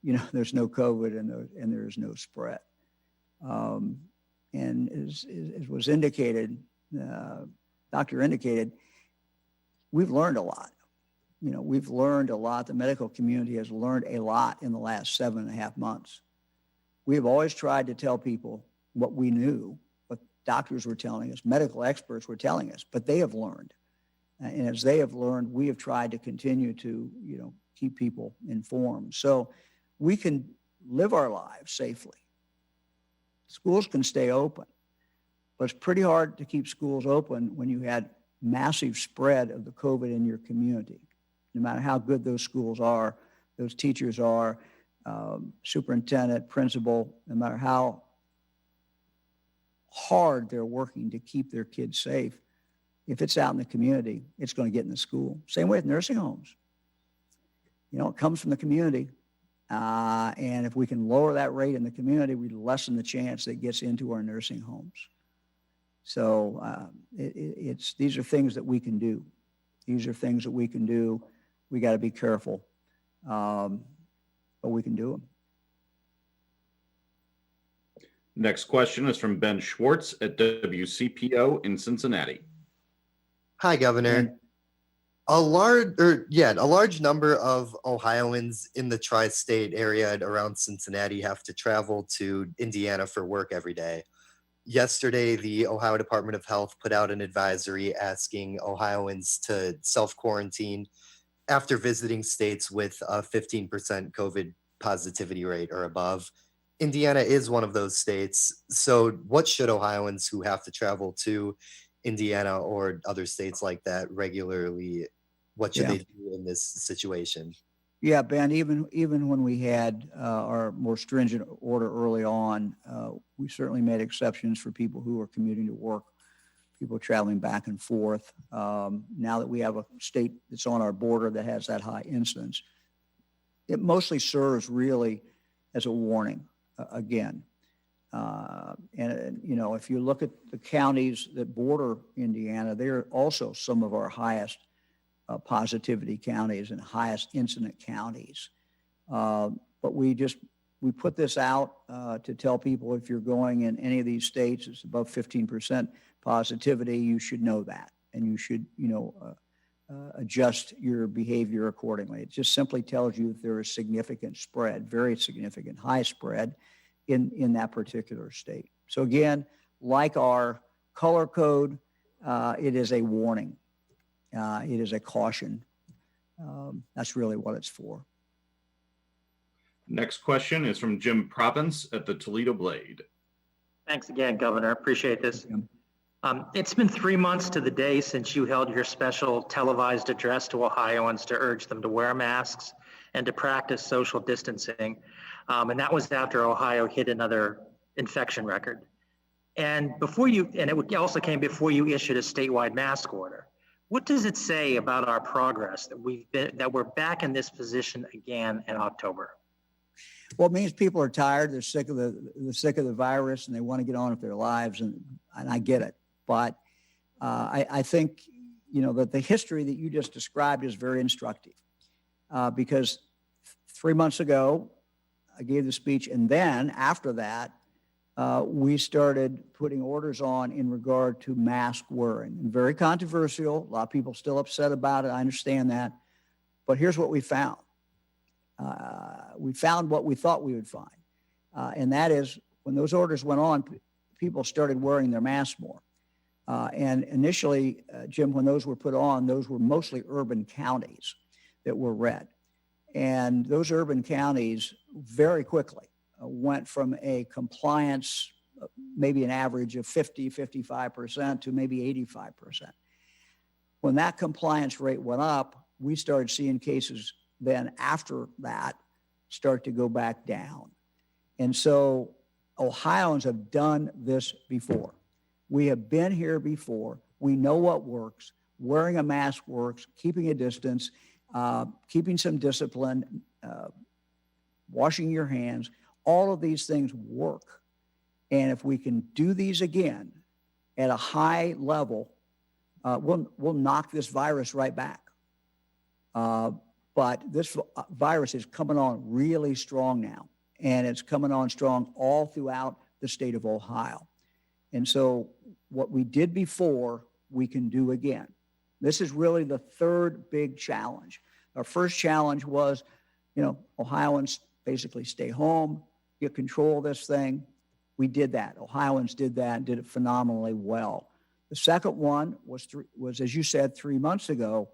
COVID and there's no spread. And as was indicated, doctor indicated, we've learned a lot. We've learned a lot. The medical community has learned a lot in the last 7.5 months. We have always tried to tell people what we knew, what doctors were telling us, medical experts were telling us, but they have learned. And as they have learned, we have tried to continue to, keep people informed. So we can live our lives safely. Schools can stay open, but it's pretty hard to keep schools open when you had massive spread of the COVID in your community. No matter how good those schools are, those teachers are, superintendent, principal, no matter how hard they're working to keep their kids safe, if it's out in the community, it's going to get in the school. Same way with nursing homes. You know, it comes from the community. And if we can lower that rate in the community, we lessen the chance that it gets into our nursing homes. So these are things that we can do. These are things that we can do. We got to be careful, but we can do them. Next question is from Ben Schwartz at WCPO in Cincinnati. Hi, Governor. A large number of Ohioans in the tri-state area and around Cincinnati have to travel to Indiana for work every day. Yesterday, the Ohio Department of Health put out an advisory asking Ohioans to self-quarantine after visiting states with a 15% COVID positivity rate or above. Indiana is one of those states. So what should Ohioans who have to travel to Indiana or other states like that regularly, what should they do in this situation? Yeah, Ben, even when we had our more stringent order early on, we certainly made exceptions for people who are commuting to work, people traveling back and forth. Now that we have a state that's on our border that has that high incidence, it mostly serves really as a warning again. And, you know, if you look at the counties that border Indiana, they're also some of our highest positivity counties and highest incident counties. But we put this out to tell people if you're going in any of these states, it's above 15% positivity, you should know that. And you should, you know, adjust your behavior accordingly. It just simply tells you if there is significant spread, very significant, high spread in that particular state. So again, like our color code, it is a warning. It is a caution. That's really what it's for. Next question is from Jim Province at the Toledo Blade. Thanks again, Governor. Appreciate this. It's been 3 months to the day since you held your special televised address to Ohioans to urge them to wear masks and to practice social distancing. And that was after Ohio hit another infection record. And it also came before you issued a statewide mask order. What does it say about our progress that we're back in this position again in October? Well, it means people are tired. They're sick of the virus, and they want to get on with their lives, and I get it. But I think, you know, that the history that you just described is very instructive because 3 months ago, I gave the speech, and then after that, we started putting orders on in regard to mask wearing. And very controversial. A lot of people still upset about it. I understand that. But here's what we found. We found what we thought we would find. And that is when those orders went on, people started wearing their masks more. And initially, Jim, when those were put on, those were mostly urban counties that were red. And those urban counties very quickly went from a compliance, maybe an average of 50, 55% to maybe 85%. When that compliance rate went up, we started seeing cases then after that start to go back down. And so Ohioans have done this before. We have been here before. We know what works. Wearing a mask works, keeping a distance, keeping some discipline, washing your hands. All of these things work. And if we can do these again at a high level, we'll knock this virus right back. But this virus is coming on really strong now. And it's coming on strong all throughout the state of Ohio. And so what we did before, we can do again. This is really the third big challenge. Our first challenge was, you know, Ohioans basically stay home, get control of this thing. We did that. Ohioans did that and did it phenomenally well. The second one was, as you said, 3 months ago.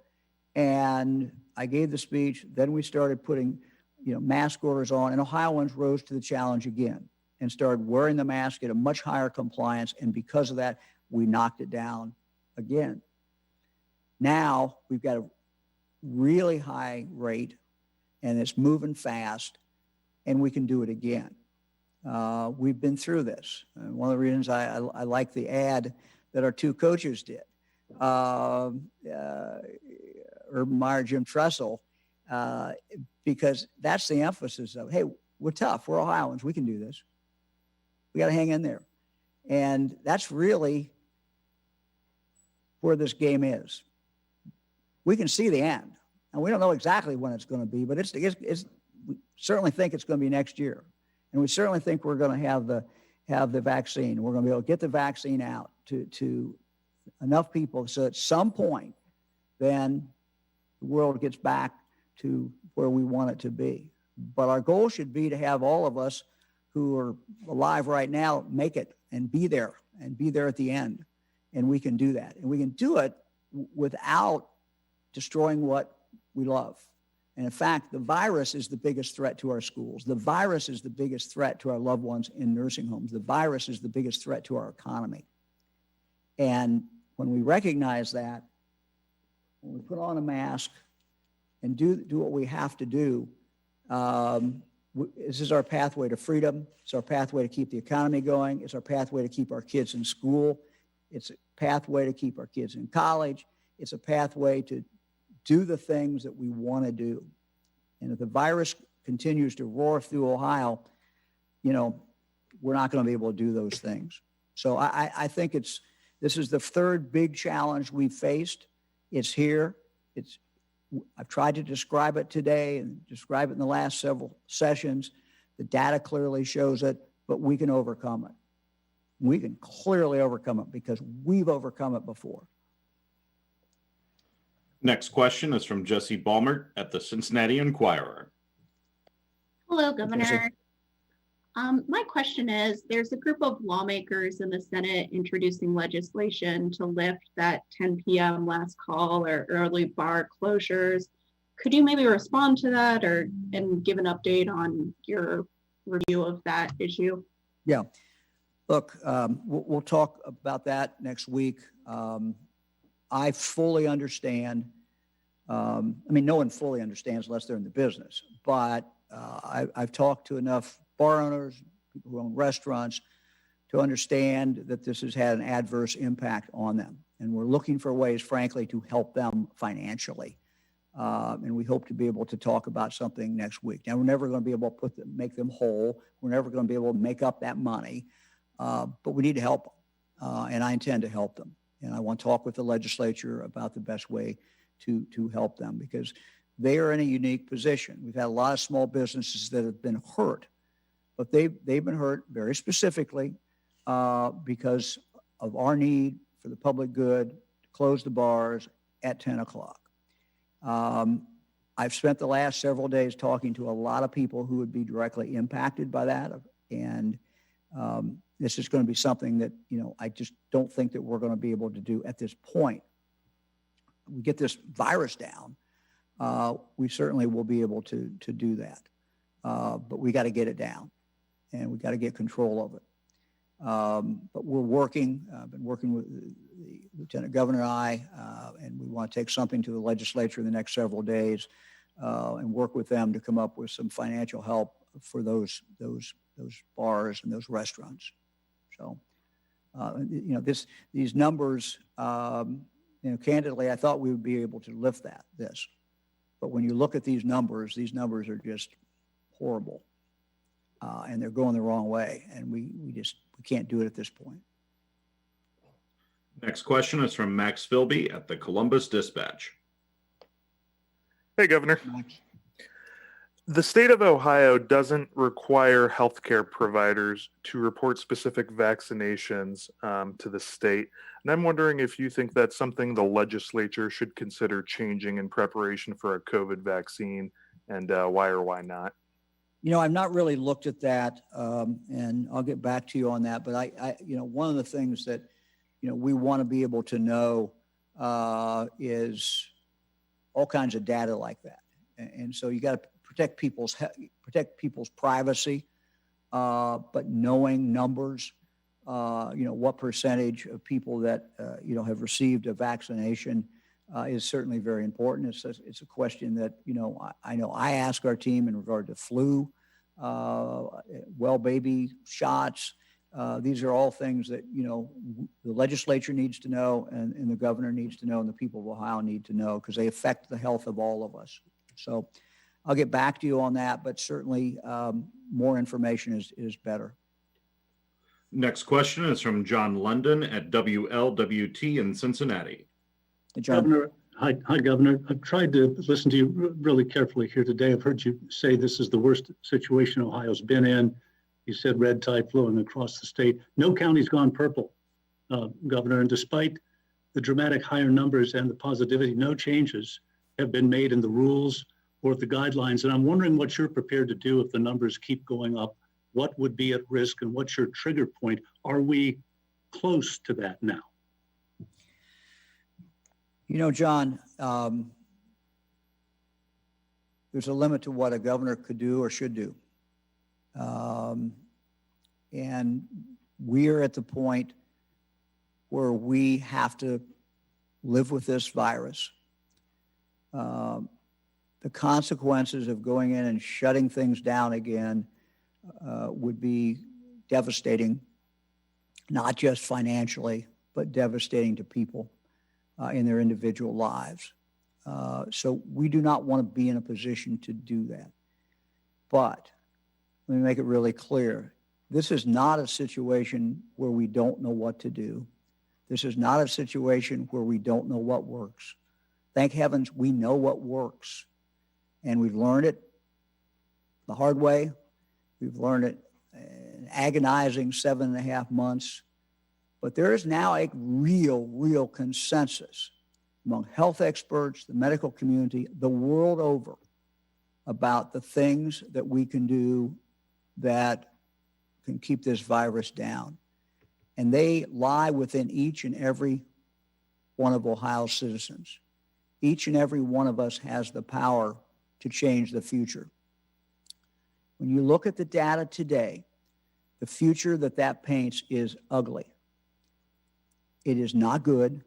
And I gave the speech. Then we started putting mask orders on, and Ohioans rose to the challenge again and started wearing the mask at a much higher compliance. And because of that, we knocked it down again. Now we've got a really high rate and it's moving fast, and we can do it again. We've been through this. And one of the reasons I like the ad that our two coaches did, Urban Meyer, Jim Tressel, because that's the emphasis of, hey, we're tough. We're Ohioans. We can do this. We got to hang in there. And that's really where this game is. We can see the end. And we don't know exactly when it's going to be, but we certainly think it's going to be next year. And we certainly think we're going to have the vaccine. We're going to be able to get the vaccine out to enough people so at some point, then the world gets back to where we want it to be. But our goal should be to have all of us who are alive right now make it and be there at the end. And we can do that. And we can do it without destroying what we love. And in fact, the virus is the biggest threat to our schools. The virus is the biggest threat to our loved ones in nursing homes. The virus is the biggest threat to our economy. And when we recognize that, when we put on a mask and do what we have to do, this is our pathway to freedom. It's our pathway to keep the economy going. It's our pathway to keep our kids in school. It's a pathway to keep our kids in college. It's a pathway to do the things that we want to do. And if the virus continues to roar through Ohio, we're not going to be able to do those things. So I think this is the third big challenge we've faced. It's here. I've tried to describe it today and describe it in the last several sessions. The data clearly shows it, but we can overcome it. We can clearly overcome it because we've overcome it before. Next question is from Jesse Balmert at the Cincinnati Enquirer. Hello, Governor. My question is, there's a group of lawmakers in the Senate introducing legislation to lift that 10 p.m. last call or early bar closures. Could you maybe respond to that and give an update on your review of that issue? Yeah. Look, we'll talk about that next week. I fully understand. No one fully understands unless they're in the business. But I've talked to enough bar owners, people who own restaurants, to understand that this has had an adverse impact on them. And we're looking for ways, frankly, to help them financially. And we hope to be able to talk about something next week. Now, we're never going to be able to make them whole. We're never going to be able to make up that money. But we need to help them. And I intend to help them. And I want to talk with the legislature about the best way to help them because they are in a unique position. We've had a lot of small businesses that have been hurt, but they've been hurt very specifically because of our need for the public good to close the bars at 10 o'clock. I've spent the last several days talking to a lot of people who would be directly impacted by that. And this is going to be something that, I just don't think that we're going to be able to do at this point. We get this virus down, we certainly will be able to do that. But we got to get it down and we got to get control of it. But we're working, I've been working with the Lieutenant Governor and I, and we want to take something to the legislature in the next several days and work with them to come up with some financial help for those bars and those restaurants. So, these numbers, candidly, I thought we would be able to lift this. But when you look at these numbers are just horrible. And they're going the wrong way. And we can't do it at this point. Next question is from Max Philby at the Columbus Dispatch. Hey, Governor. Max. The state of Ohio doesn't require healthcare providers to report specific vaccinations to the state. And I'm wondering if you think that's something the legislature should consider changing in preparation for a COVID vaccine and why or why not? I've not really looked at that and I'll get back to you on that. But I one of the things that, we want to be able to know is all kinds of data like that. And so you got to protect people's privacy, but knowing numbers, what percentage of people that have received a vaccination is certainly very important. It's a question that I know I ask our team in regard to flu, well baby shots. These are all things that the legislature needs to know, and the governor needs to know, and the people of Ohio need to know, because they affect the health of all of us. So I'll get back to you on that, but certainly more information is better. Next question is from John London at WLWT in Cincinnati. Hey, John. Governor, hi, Governor. I've tried to listen to you really carefully here today. I've heard you say this is the worst situation Ohio's been in. You said red tide flowing across the state. No county's gone purple, Governor, and despite the dramatic higher numbers and the positivity, no changes have been made in the rules or the guidelines. And I'm wondering what you're prepared to do if the numbers keep going up. What would be at risk, and what's your trigger point? Are we close to that now? John, there's a limit to what a governor could do or should do. And we're at the point where we have to live with this virus. The consequences of going in and shutting things down again would be devastating, not just financially, but devastating to people in their individual lives. So we do not want to be in a position to do that. But let me make it really clear. This is not a situation where we don't know what to do. This is not a situation where we don't know what works. Thank heavens we know what works. And we've learned it the hard way. We've learned it in agonizing 7.5 months. But there is now a real consensus among health experts, the medical community, the world over, about the things that we can do that can keep this virus down. And they lie within each and every one of Ohio's citizens. Each and every one of us has the power to change the future. When you look at the data today, the future that paints is ugly. It is not good.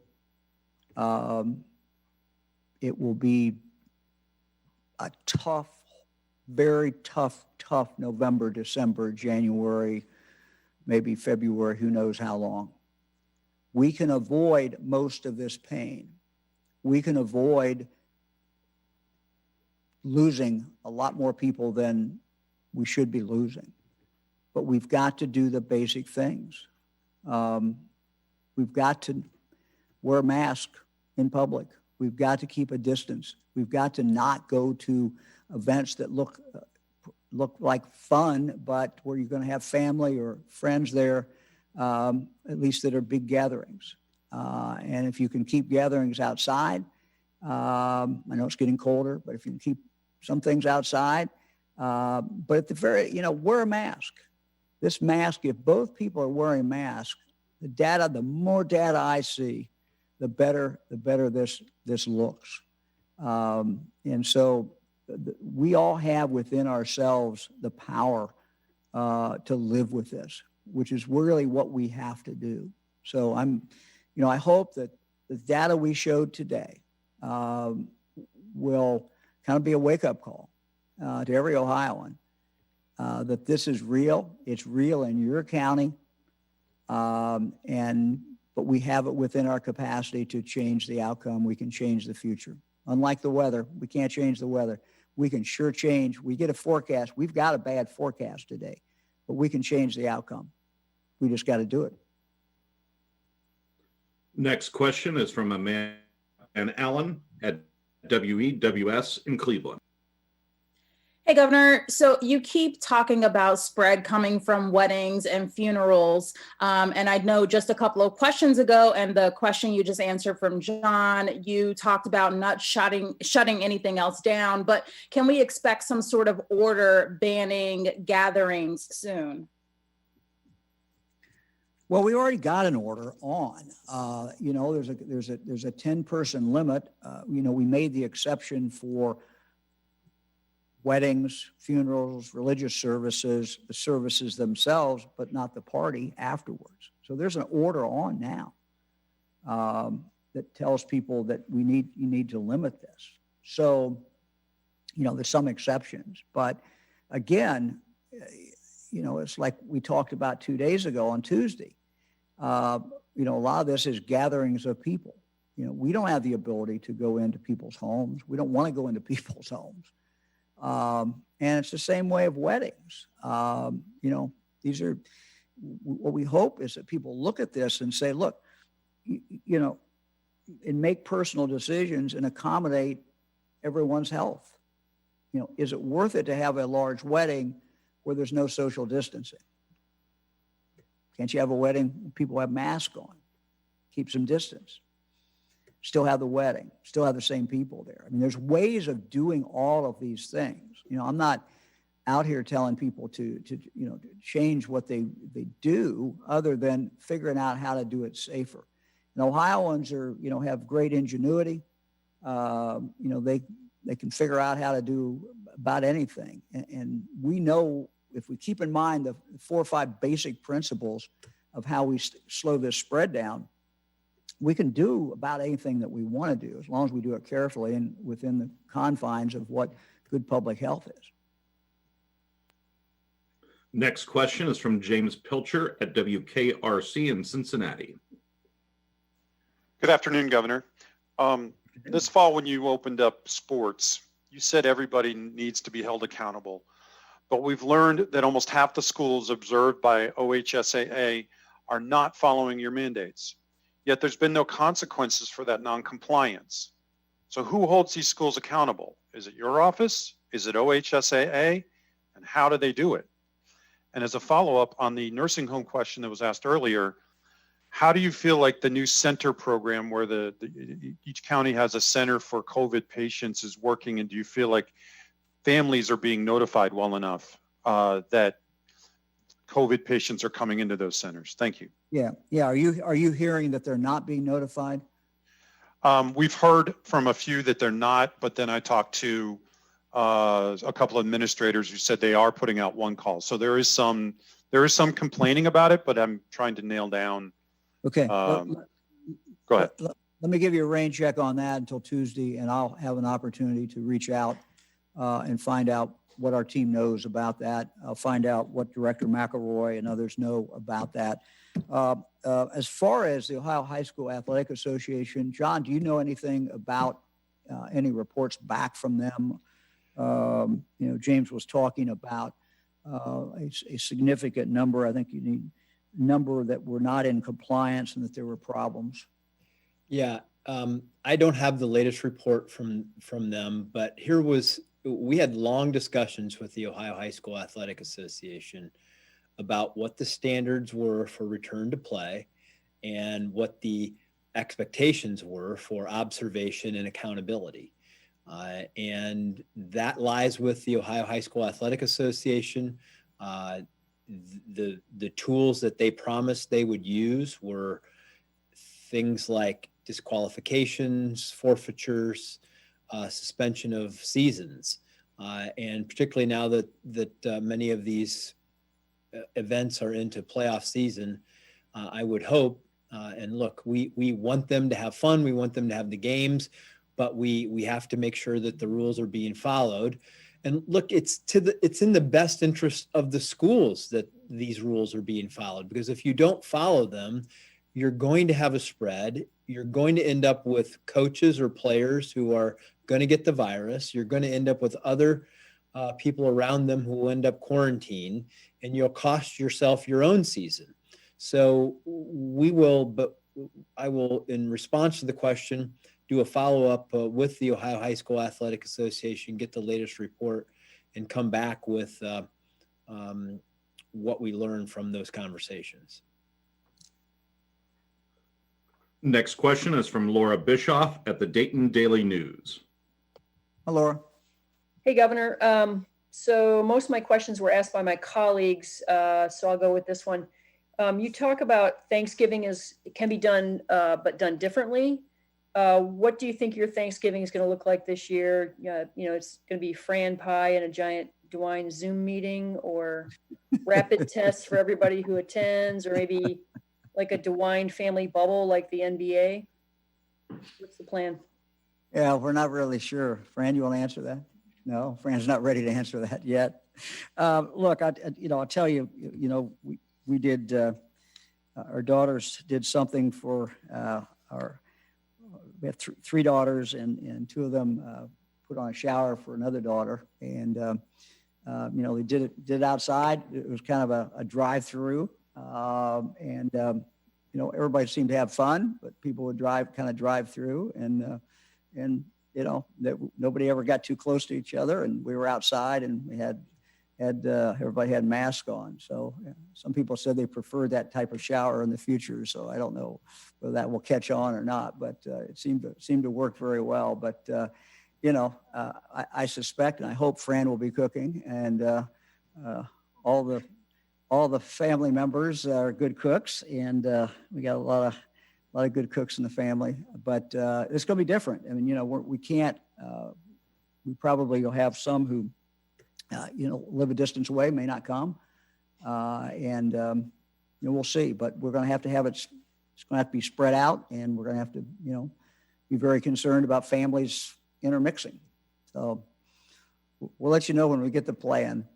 It will be a tough, very tough November, December, January, maybe February, who knows how long. We can avoid most of this pain. We can avoid losing a lot more people than we should be losing. But we've got to do the basic things. We've got to wear a mask in public. We've got to keep a distance. We've got to not go to events that look like fun, but where you're going to have family or friends there, at least that are big gatherings. And if you can keep gatherings outside, I know it's getting colder, but if you can keep some things outside, but at the very, wear a mask. This mask, if both people are wearing masks, the more data I see, the better this looks. And so we all have within ourselves the power to live with this, which is really what we have to do. So I hope that the data we showed today will kind of be a wake-up call to every Ohioan that this is real. It's real in your county, but we have it within our capacity to change the outcome. We can change the future. Unlike the weather, we can't change the weather. We can sure change. We get a forecast. We've got a bad forecast today, but we can change the outcome. We just got to do it. Next question is from Amanda Allen at WEWS in Cleveland. Hey, Governor. So you keep talking about spread coming from weddings and funerals. And I know just a couple of questions ago, and the question you just answered from John, you talked about not shutting anything else down. But can we expect some sort of order banning gatherings soon? Well, we already got an order on. There's a 10-person limit. We made the exception for weddings, funerals, religious services, the services themselves, but not the party afterwards. So there's an order on now that tells people that you need to limit this. So, there's some exceptions, but again, it's like we talked about 2 days ago on Tuesday. A lot of this is gatherings of people. We don't have the ability to go into people's homes. We don't want to go into people's homes. And it's the same way of weddings. These are, what we hope is that people look at this and say, look, and make personal decisions and accommodate everyone's health. Is it worth it to have a large wedding where there's no social distancing? Can't you have a wedding where people have masks on? Keep some distance. Still have the wedding, still have the same people there. I mean, there's ways of doing all of these things. I'm not out here telling people to change what they do other than figuring out how to do it safer. And Ohioans have great ingenuity. They can figure out how to do about anything. And we know, if we keep in mind the 4 or 5 basic principles of how we slow this spread down, we can do about anything that we want to do, as long as we do it carefully and within the confines of what good public health is. Next question is from James Pilcher at WKRC in Cincinnati. Good afternoon, Governor. This fall, when you opened up sports, you said everybody needs to be held accountable. But we've learned that almost half the schools observed by OHSAA are not following your mandates. Yet there's been no consequences for that non-compliance. So who holds these schools accountable? Is it your office? Is it OHSAA? And how do they do it? And as a follow-up on the nursing home question that was asked earlier, how do you feel like the new center program where each county has a center for COVID patients is working? And do you feel like families are being notified well enough that COVID patients are coming into those centers? Thank you. Yeah. Are you hearing that they're not being notified? We've heard from a few that they're not, but then I talked to a couple of administrators who said they are putting out one call. So there is some complaining about it, but I'm trying to nail down. Okay. Go ahead. Let me give you a rain check on that until Tuesday, and I'll have an opportunity to reach out and find out what our team knows about that. I'll find out what Director McElroy and others know about that. As far as the Ohio High School Athletic Association, John, do you know anything about any reports back from them? James was talking about a significant number. I think you need number that were not in compliance and that there were problems. Yeah, I don't have the latest report from them, but we had long discussions with the Ohio High School Athletic Association about what the standards were for return to play and what the expectations were for observation and accountability. And that lies with the Ohio High School Athletic Association. The tools that they promised they would use were things like disqualifications, forfeitures, suspension of seasons. And particularly now that many of these events are into playoff season, I would hope, and look, we want them to have fun. We want them to have the games, but we have to make sure that the rules are being followed. And look, it's in the best interest of the schools that these rules are being followed, because if you don't follow them, you're going to have a spread. You're going to end up with coaches or players who are going to get the virus. You're going to end up with other people around them who will end up quarantined, and you'll cost yourself your own season. So I will, in response to the question, do a follow-up with the Ohio High School Athletic Association, get the latest report, and come back with what we learned from those conversations. Next question is from Laura Bischoff at the Dayton Daily News. Hi, Laura. Hey, Governor. So most of my questions were asked by my colleagues, so I'll go with this one. You talk about Thanksgiving can be done, but done differently. What do you think your Thanksgiving is going to look like this year? It's going to be Fran pie and a giant DeWine Zoom meeting, or rapid tests for everybody who attends, or maybe like a DeWine family bubble like the NBA? What's the plan? Yeah, we're not really sure. Fran, you want to answer that? No, Fran's not ready to answer that yet. Look, I'll tell you, we did, our daughters did something for we have three daughters, and two of them put on a shower for another daughter. And, they did it outside. It was kind of a drive-through. Everybody seemed to have fun, but people would drive through, and that nobody ever got too close to each other, and we were outside, and we had everybody had masks on. So some people said they preferred that type of shower in the future. So I don't know whether that will catch on or not, but it seemed to work very well. But I suspect and I hope Fran will be cooking, and all the family members are good cooks, and we got a lot of good cooks in the family. But it's going to be different. I mean, we can't. We probably will have some who live a distance away, may not come, and we'll see. But we're going to have it. It's going to have to be spread out, and we're going to have to be very concerned about families intermixing. So we'll let you know when we get the plan.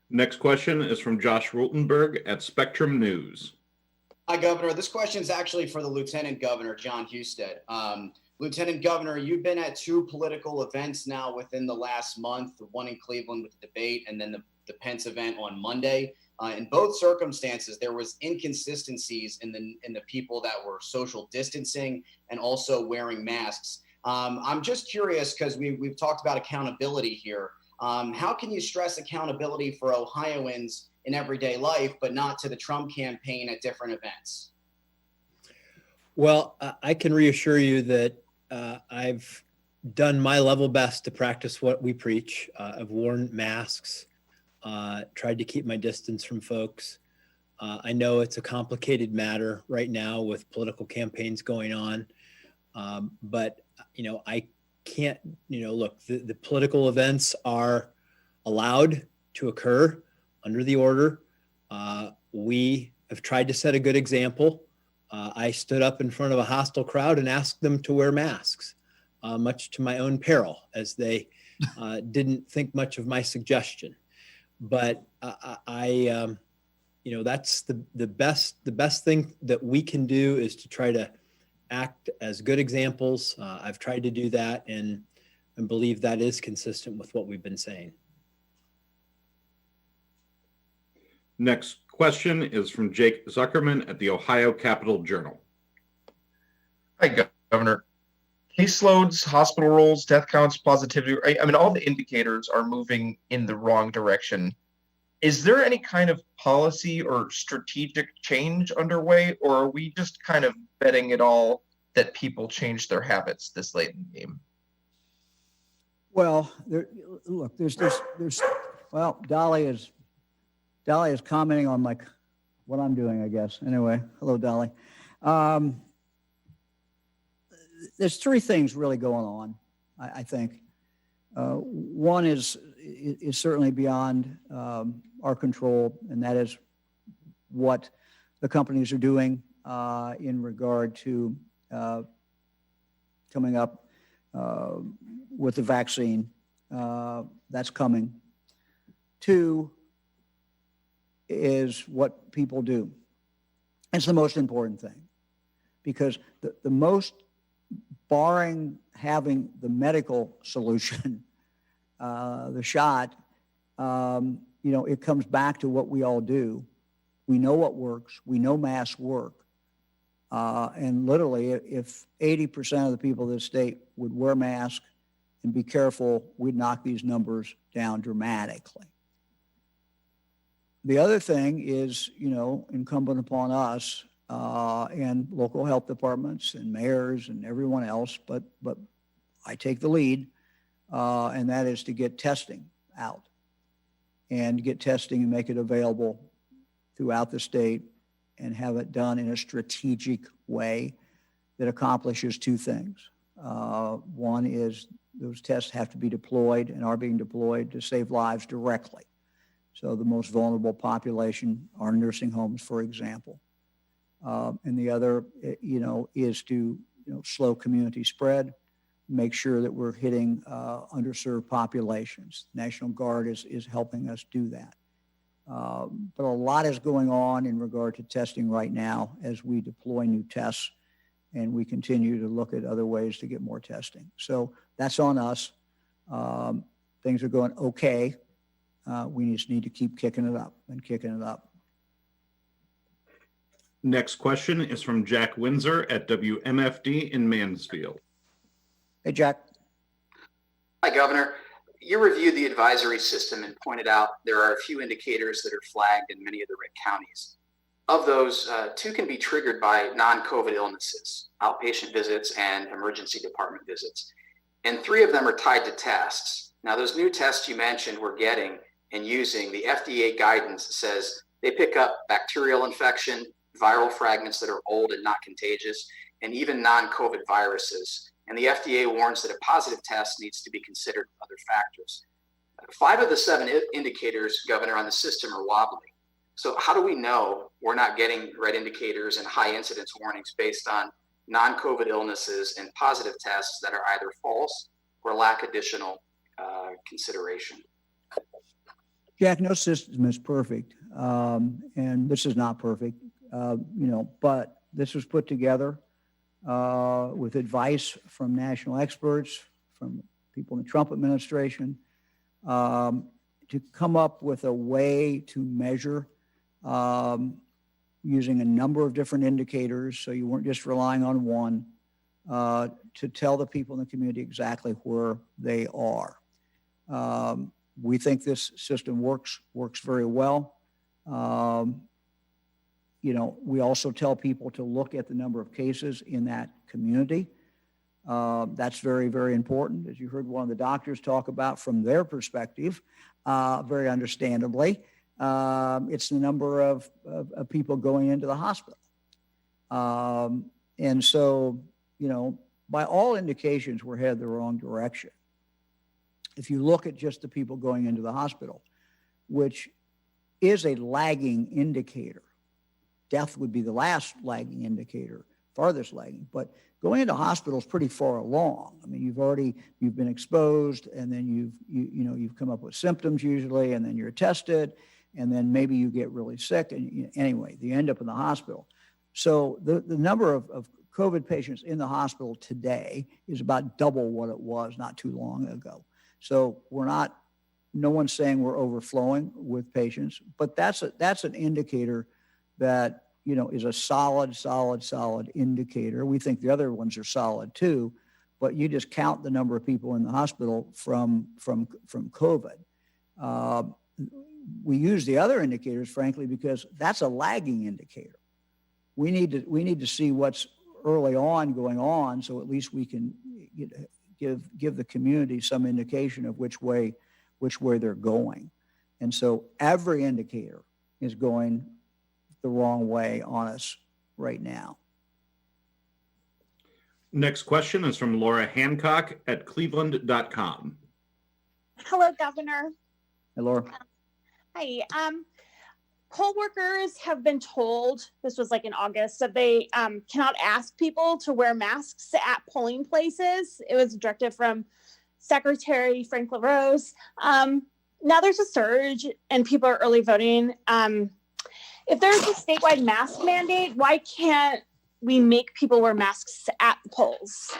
Next question is from Josh Rultenberg at Spectrum News. Hi, Governor. This question is actually for the Lieutenant Governor, John Husted. Lieutenant Governor, you've been at two political events now within the last month, the one in Cleveland with the debate, and then the Pence event on Monday. In both circumstances, there was inconsistencies in the people that were social distancing and also wearing masks. I'm just curious, because we've talked about accountability here. How can you stress accountability for Ohioans in everyday life, but not to the Trump campaign at different events? Well, I can reassure you that I've done my level best to practice what we preach. I've worn masks, tried to keep my distance from folks. I know it's a complicated matter right now with political campaigns going on, but I can't, look, the political events are allowed to occur under the order. We have tried to set a good example. I stood up in front of a hostile crowd and asked them to wear masks, much to my own peril, as they didn't think much of my suggestion. But that's the best thing that we can do is to try to act as good examples. I've tried to do that and believe that is consistent with what we've been saying. Next question is from Jake Zuckerman at the Ohio Capitol Journal. Hi, Governor. Caseloads, hospital rolls, death counts, positivity, I mean, all the indicators are moving in the wrong direction. Is there any kind of policy or strategic change underway, or are we just kind of betting it all that people change their habits this late in the game? Well, Dolly is commenting on what I'm doing, I guess. Anyway, hello, Dolly. There's three things really going on, I think. One is certainly beyond our control, and that is what the companies are doing in regard to coming up with the vaccine. That's coming. Two is what people do. It's the most important thing, because the most, barring having the medical solution, the shot, it comes back to what we all do. We know what works. We know masks work. And literally, if 80% of the people of this state would wear masks and be careful, we'd knock these numbers down dramatically. The other thing is, incumbent upon us and local health departments and mayors and everyone else, but I take the lead, and that is to get testing out and get testing and make it available throughout the state and have it done in a strategic way that accomplishes two things. One is those tests have to be deployed and are being deployed to save lives directly. So the most vulnerable population are nursing homes, for example. And the other, is to slow community spread, make sure that we're hitting underserved populations. National Guard is helping us do that. But a lot is going on in regard to testing right now as we deploy new tests and we continue to look at other ways to get more testing. So that's on us. Things are going okay. We just need to keep kicking it up and kicking it up. Next question is from Jack Windsor at WMFD in Mansfield. Hey, Jack. Hi, Governor. You reviewed the advisory system and pointed out there are a few indicators that are flagged in many of the red counties. Of those, 2 can be triggered by non-COVID illnesses, outpatient visits, and emergency department visits. And 3 of them are tied to tests. Now, those new tests you mentioned we're getting and using, the FDA guidance says they pick up bacterial infection, viral fragments that are old and not contagious, and even non-COVID viruses. And the FDA warns that a positive test needs to be considered other factors. 5 of the 7 indicators, Governor, on the system are wobbly. So how do we know we're not getting red indicators and high incidence warnings based on non-COVID illnesses and positive tests that are either false or lack additional consideration? Jack, no system is perfect, and this is not perfect, but this was put together with advice from national experts, from people in the Trump administration, to come up with a way to measure using a number of different indicators, so you weren't just relying on one, to tell the people in the community exactly where they are. We think this system works very well. We also tell people to look at the number of cases in that community. That's very, very important. As you heard one of the doctors talk about from their perspective, very understandably, it's the number of people going into the hospital. And so, by all indications, we're headed the wrong direction. If you look at just the people going into the hospital, which is a lagging indicator, death would be the last lagging indicator, farthest lagging, but going into hospital is pretty far along. I mean, you've been exposed, and then you've come up with symptoms usually, and then you're tested, and then maybe you get really sick, and anyway, you end up in the hospital. So the number of COVID patients in the hospital today is about double what it was not too long ago. So no one's saying we're overflowing with patients, but that's an indicator that, is a solid indicator. We think the other ones are solid too, but you just count the number of people in the hospital from COVID. We use the other indicators, frankly, because that's a lagging indicator. We need to see what's early on going on, so at least we can give the community some indication of which way they're going. And so every indicator is going the wrong way on us right now. Next question is from Laura Hancock at cleveland.com. Hello, Governor. Hey, Laura. Hi. Poll workers have been told, this was like in August, that they cannot ask people to wear masks at polling places. It was a directive from Secretary Frank LaRose. Now there's a surge and people are early voting. If there's a statewide mask mandate, why can't we make people wear masks at the polls?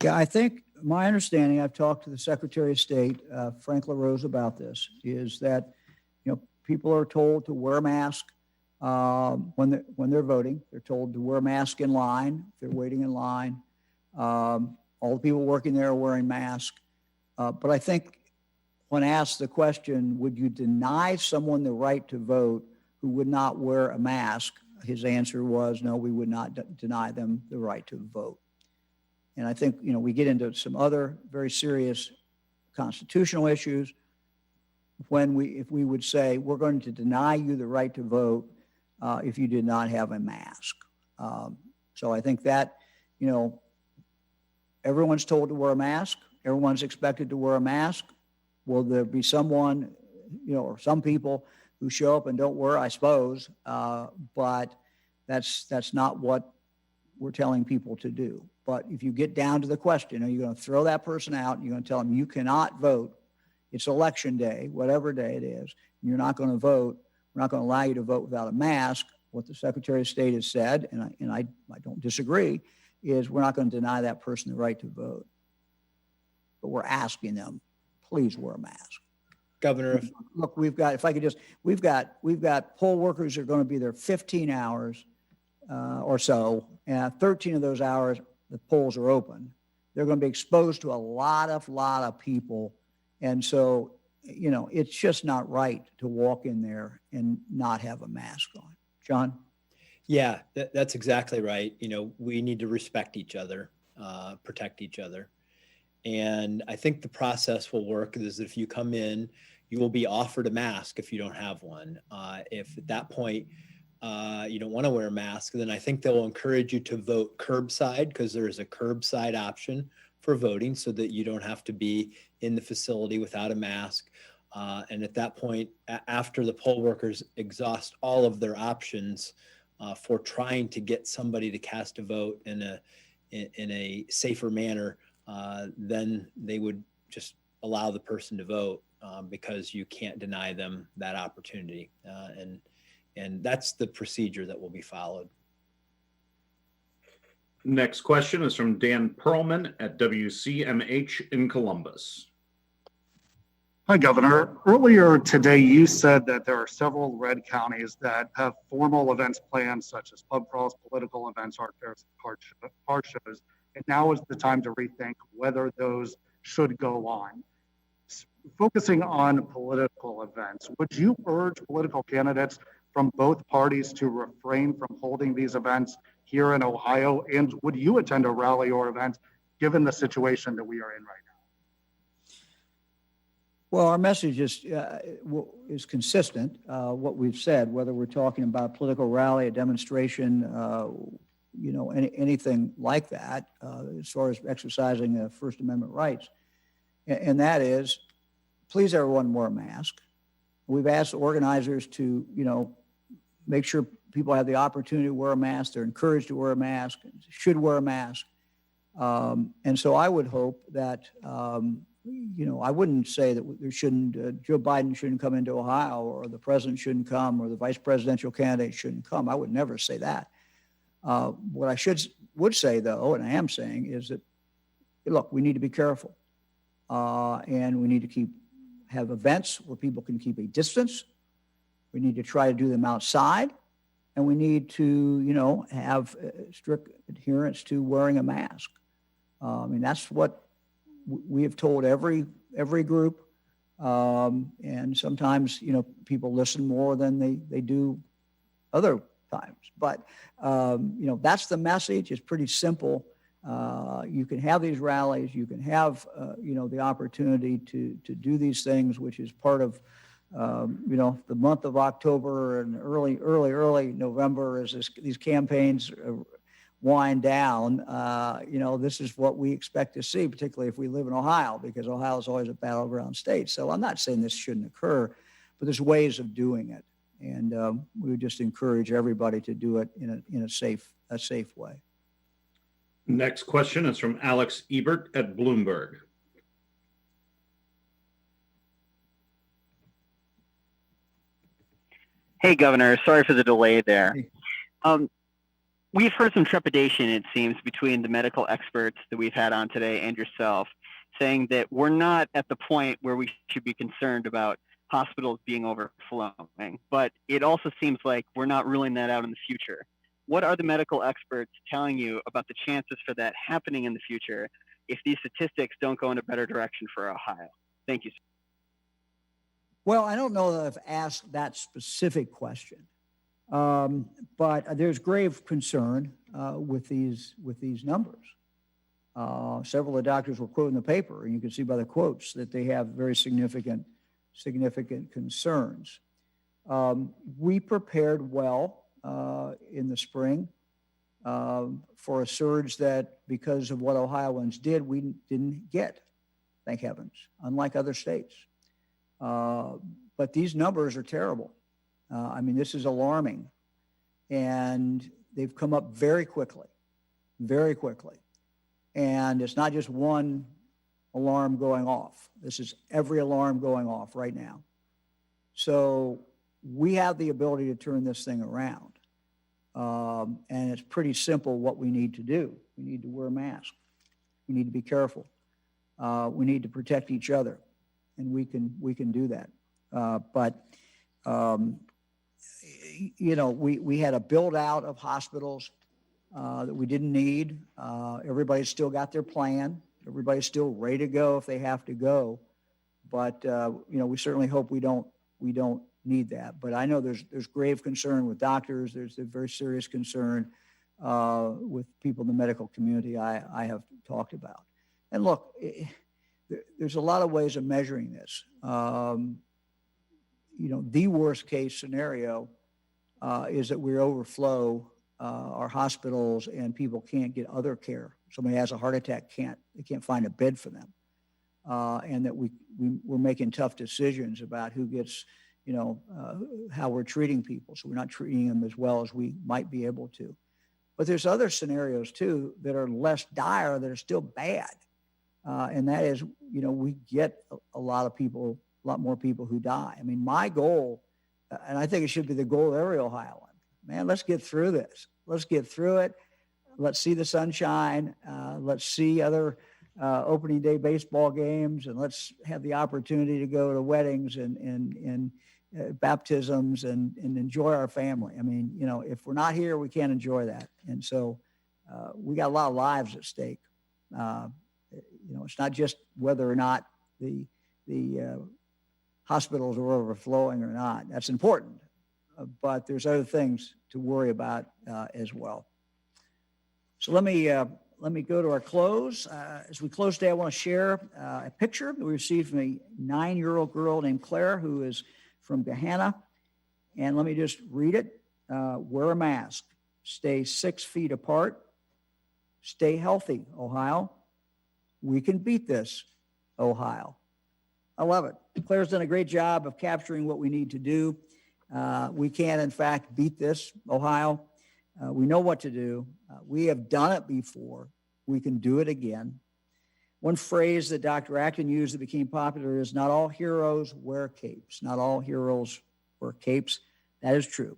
Yeah, I think my understanding, I've talked to the Secretary of State, Frank LaRose, about this, is that people are told to wear a mask when they're voting. They're told to wear a mask in line if they're waiting in line. All the people working there are wearing masks. But I think when asked the question, would you deny someone the right to vote who would not wear a mask, his answer was, no, we would not deny them the right to vote. And I think, we get into some other very serious constitutional issues if we would say, we're going to deny you the right to vote if you did not have a mask. So I think that, everyone's told to wear a mask. Everyone's expected to wear a mask. Will there be someone, or some people who show up and don't wear, I suppose, but that's not what we're telling people to do. But if you get down to the question, are you going to throw that person out and you're going to tell them you cannot vote? It's election day, whatever day it is, and you're not going to vote. We're not going to allow you to vote without a mask. What the Secretary of State has said, and I don't disagree, is we're not going to deny that person the right to vote. But we're asking them, please wear a mask. Governor, Look, we've got poll workers who are going to be there 15 hours or so, and 13 of those hours, the polls are open. They're going to be exposed to a lot of people. And so, it's just not right to walk in there and not have a mask on. John? yeah, that's exactly right. We need to respect each other, protect each other. And I think the process will work is that if you come in, you will be offered a mask if you don't have one. If at that point you don't want to wear a mask, then I think they'll encourage you to vote curbside, because there is a curbside option for voting so that you don't have to be in the facility without a mask. And at that point, after the poll workers exhaust all of their options for trying to get somebody to cast a vote in a safer manner, then they would just allow the person to vote because you can't deny them that opportunity. And that's the procedure that will be followed. Next question is from Dan Perlman at WCMH in Columbus. Hi, Governor. Earlier today, you said that there are several red counties that have formal events planned, such as pub crawls, political events, art fairs, car shows, and now is the time to rethink whether those should go on. Focusing on political events, would you urge political candidates from both parties to refrain from holding these events here in Ohio? And would you attend a rally or event given the situation that we are in right now? Well, our message is consistent. What we've said, whether we're talking about a political rally, a demonstration, anything like that, as far as exercising First Amendment rights, and that is, please everyone wear a mask. We've asked organizers to, make sure people have the opportunity to wear a mask. They're encouraged to wear a mask, should wear a mask. And so I would hope that, I wouldn't say that there shouldn't, Joe Biden shouldn't come into Ohio, or the president shouldn't come, or the vice presidential candidate shouldn't come. I would never say that. What I would say, though, and I am saying, is that, look, we need to be careful. And we need to have events where people can keep a distance. We need to try to do them outside. And we need to, have strict adherence to wearing a mask. That's what we have told every group. And sometimes, people listen more than they do other times. But, that's the message. It's pretty simple. You can have these rallies. You can have, the opportunity to do these things, which is part of, the month of October and early November as these campaigns wind down. This is what we expect to see, particularly if we live in Ohio, because Ohio is always a battleground state. So I'm not saying this shouldn't occur, but there's ways of doing it. And we would just encourage everybody to do it in a safe way. Next question is from Alex Ebert at Bloomberg. Hey, Governor. Sorry for the delay there. We've heard some trepidation, it seems, between the medical experts that we've had on today and yourself, saying that we're not at the point where we should be concerned about hospitals being overflowing, but it also seems like we're not ruling that out in the future. What are the medical experts telling you about the chances for that happening in the future if these statistics don't go in a better direction for Ohio? Thank you. Well, I don't know that I've asked that specific question, but there's grave concern with these numbers. Several of the doctors were quoted in the paper, and you can see by the quotes that they have very significant concerns. We prepared well in the spring for a surge that, because of what Ohioans did, we didn't get, thank heavens, unlike other states. But these numbers are terrible. I mean, this is alarming. And they've come up very quickly, very quickly. And it's not just one alarm going off. This is every alarm going off right now. So we have the ability to turn this thing around. And it's pretty simple what we need to do. We need to wear masks. We need to be careful. We need to protect each other. And we can do that. You know, we had a build out of hospitals that we didn't need. Everybody's still got their plan. Everybody's still ready to go if they have to go. But you know, we certainly hope we don't need that. But I know there's grave concern with doctors. There's a very serious concern with people in the medical community I have talked about. And look, there's a lot of ways of measuring this. You know, the worst case scenario is that we overflow our hospitals and people can't get other care. Somebody has a heart attack, they can't find a bed for them. And that we're making tough decisions about who gets, you know, how we're treating people. So we're not treating them as well as we might be able to. But there's other scenarios too that are less dire, that are still bad. And that is, you know, we get a lot more people who die. I mean, my goal, and I think it should be the goal of every Ohioan, man, let's get through this. Let's get through it. Let's see the sunshine. Let's see other opening day baseball games, and let's have the opportunity to go to weddings and baptisms and enjoy our family. I mean, you know, if we're not here, we can't enjoy that. And so we got a lot of lives at stake. You know, it's not just whether or not the hospitals are overflowing or not. That's important, but there's other things to worry about as well. So let me go to our close. As we close today, I want to share a picture that we received from a 9-year-old girl named Claire, who is from Gahanna. And let me just read it. Wear a mask. Stay 6 feet apart. Stay healthy, Ohio. We can beat this, Ohio. I love it. Claire's done a great job of capturing what we need to do. We can, in fact, beat this, Ohio. We know what to do. We have done it before. We can do it again. One phrase that Dr. Acton used that became popular is, not all heroes wear capes. Not all heroes wear capes. That is true.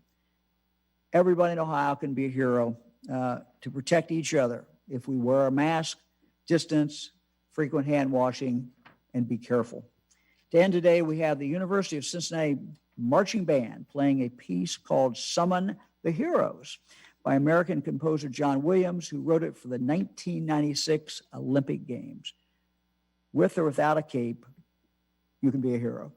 Everybody in Ohio can be a hero to protect each other if we wear a mask, distance, frequent hand washing, and be careful. To end today, we have the University of Cincinnati Marching Band playing a piece called Summon the Heroes by American composer John Williams, who wrote it for the 1996 Olympic Games. With or without a cape, you can be a hero.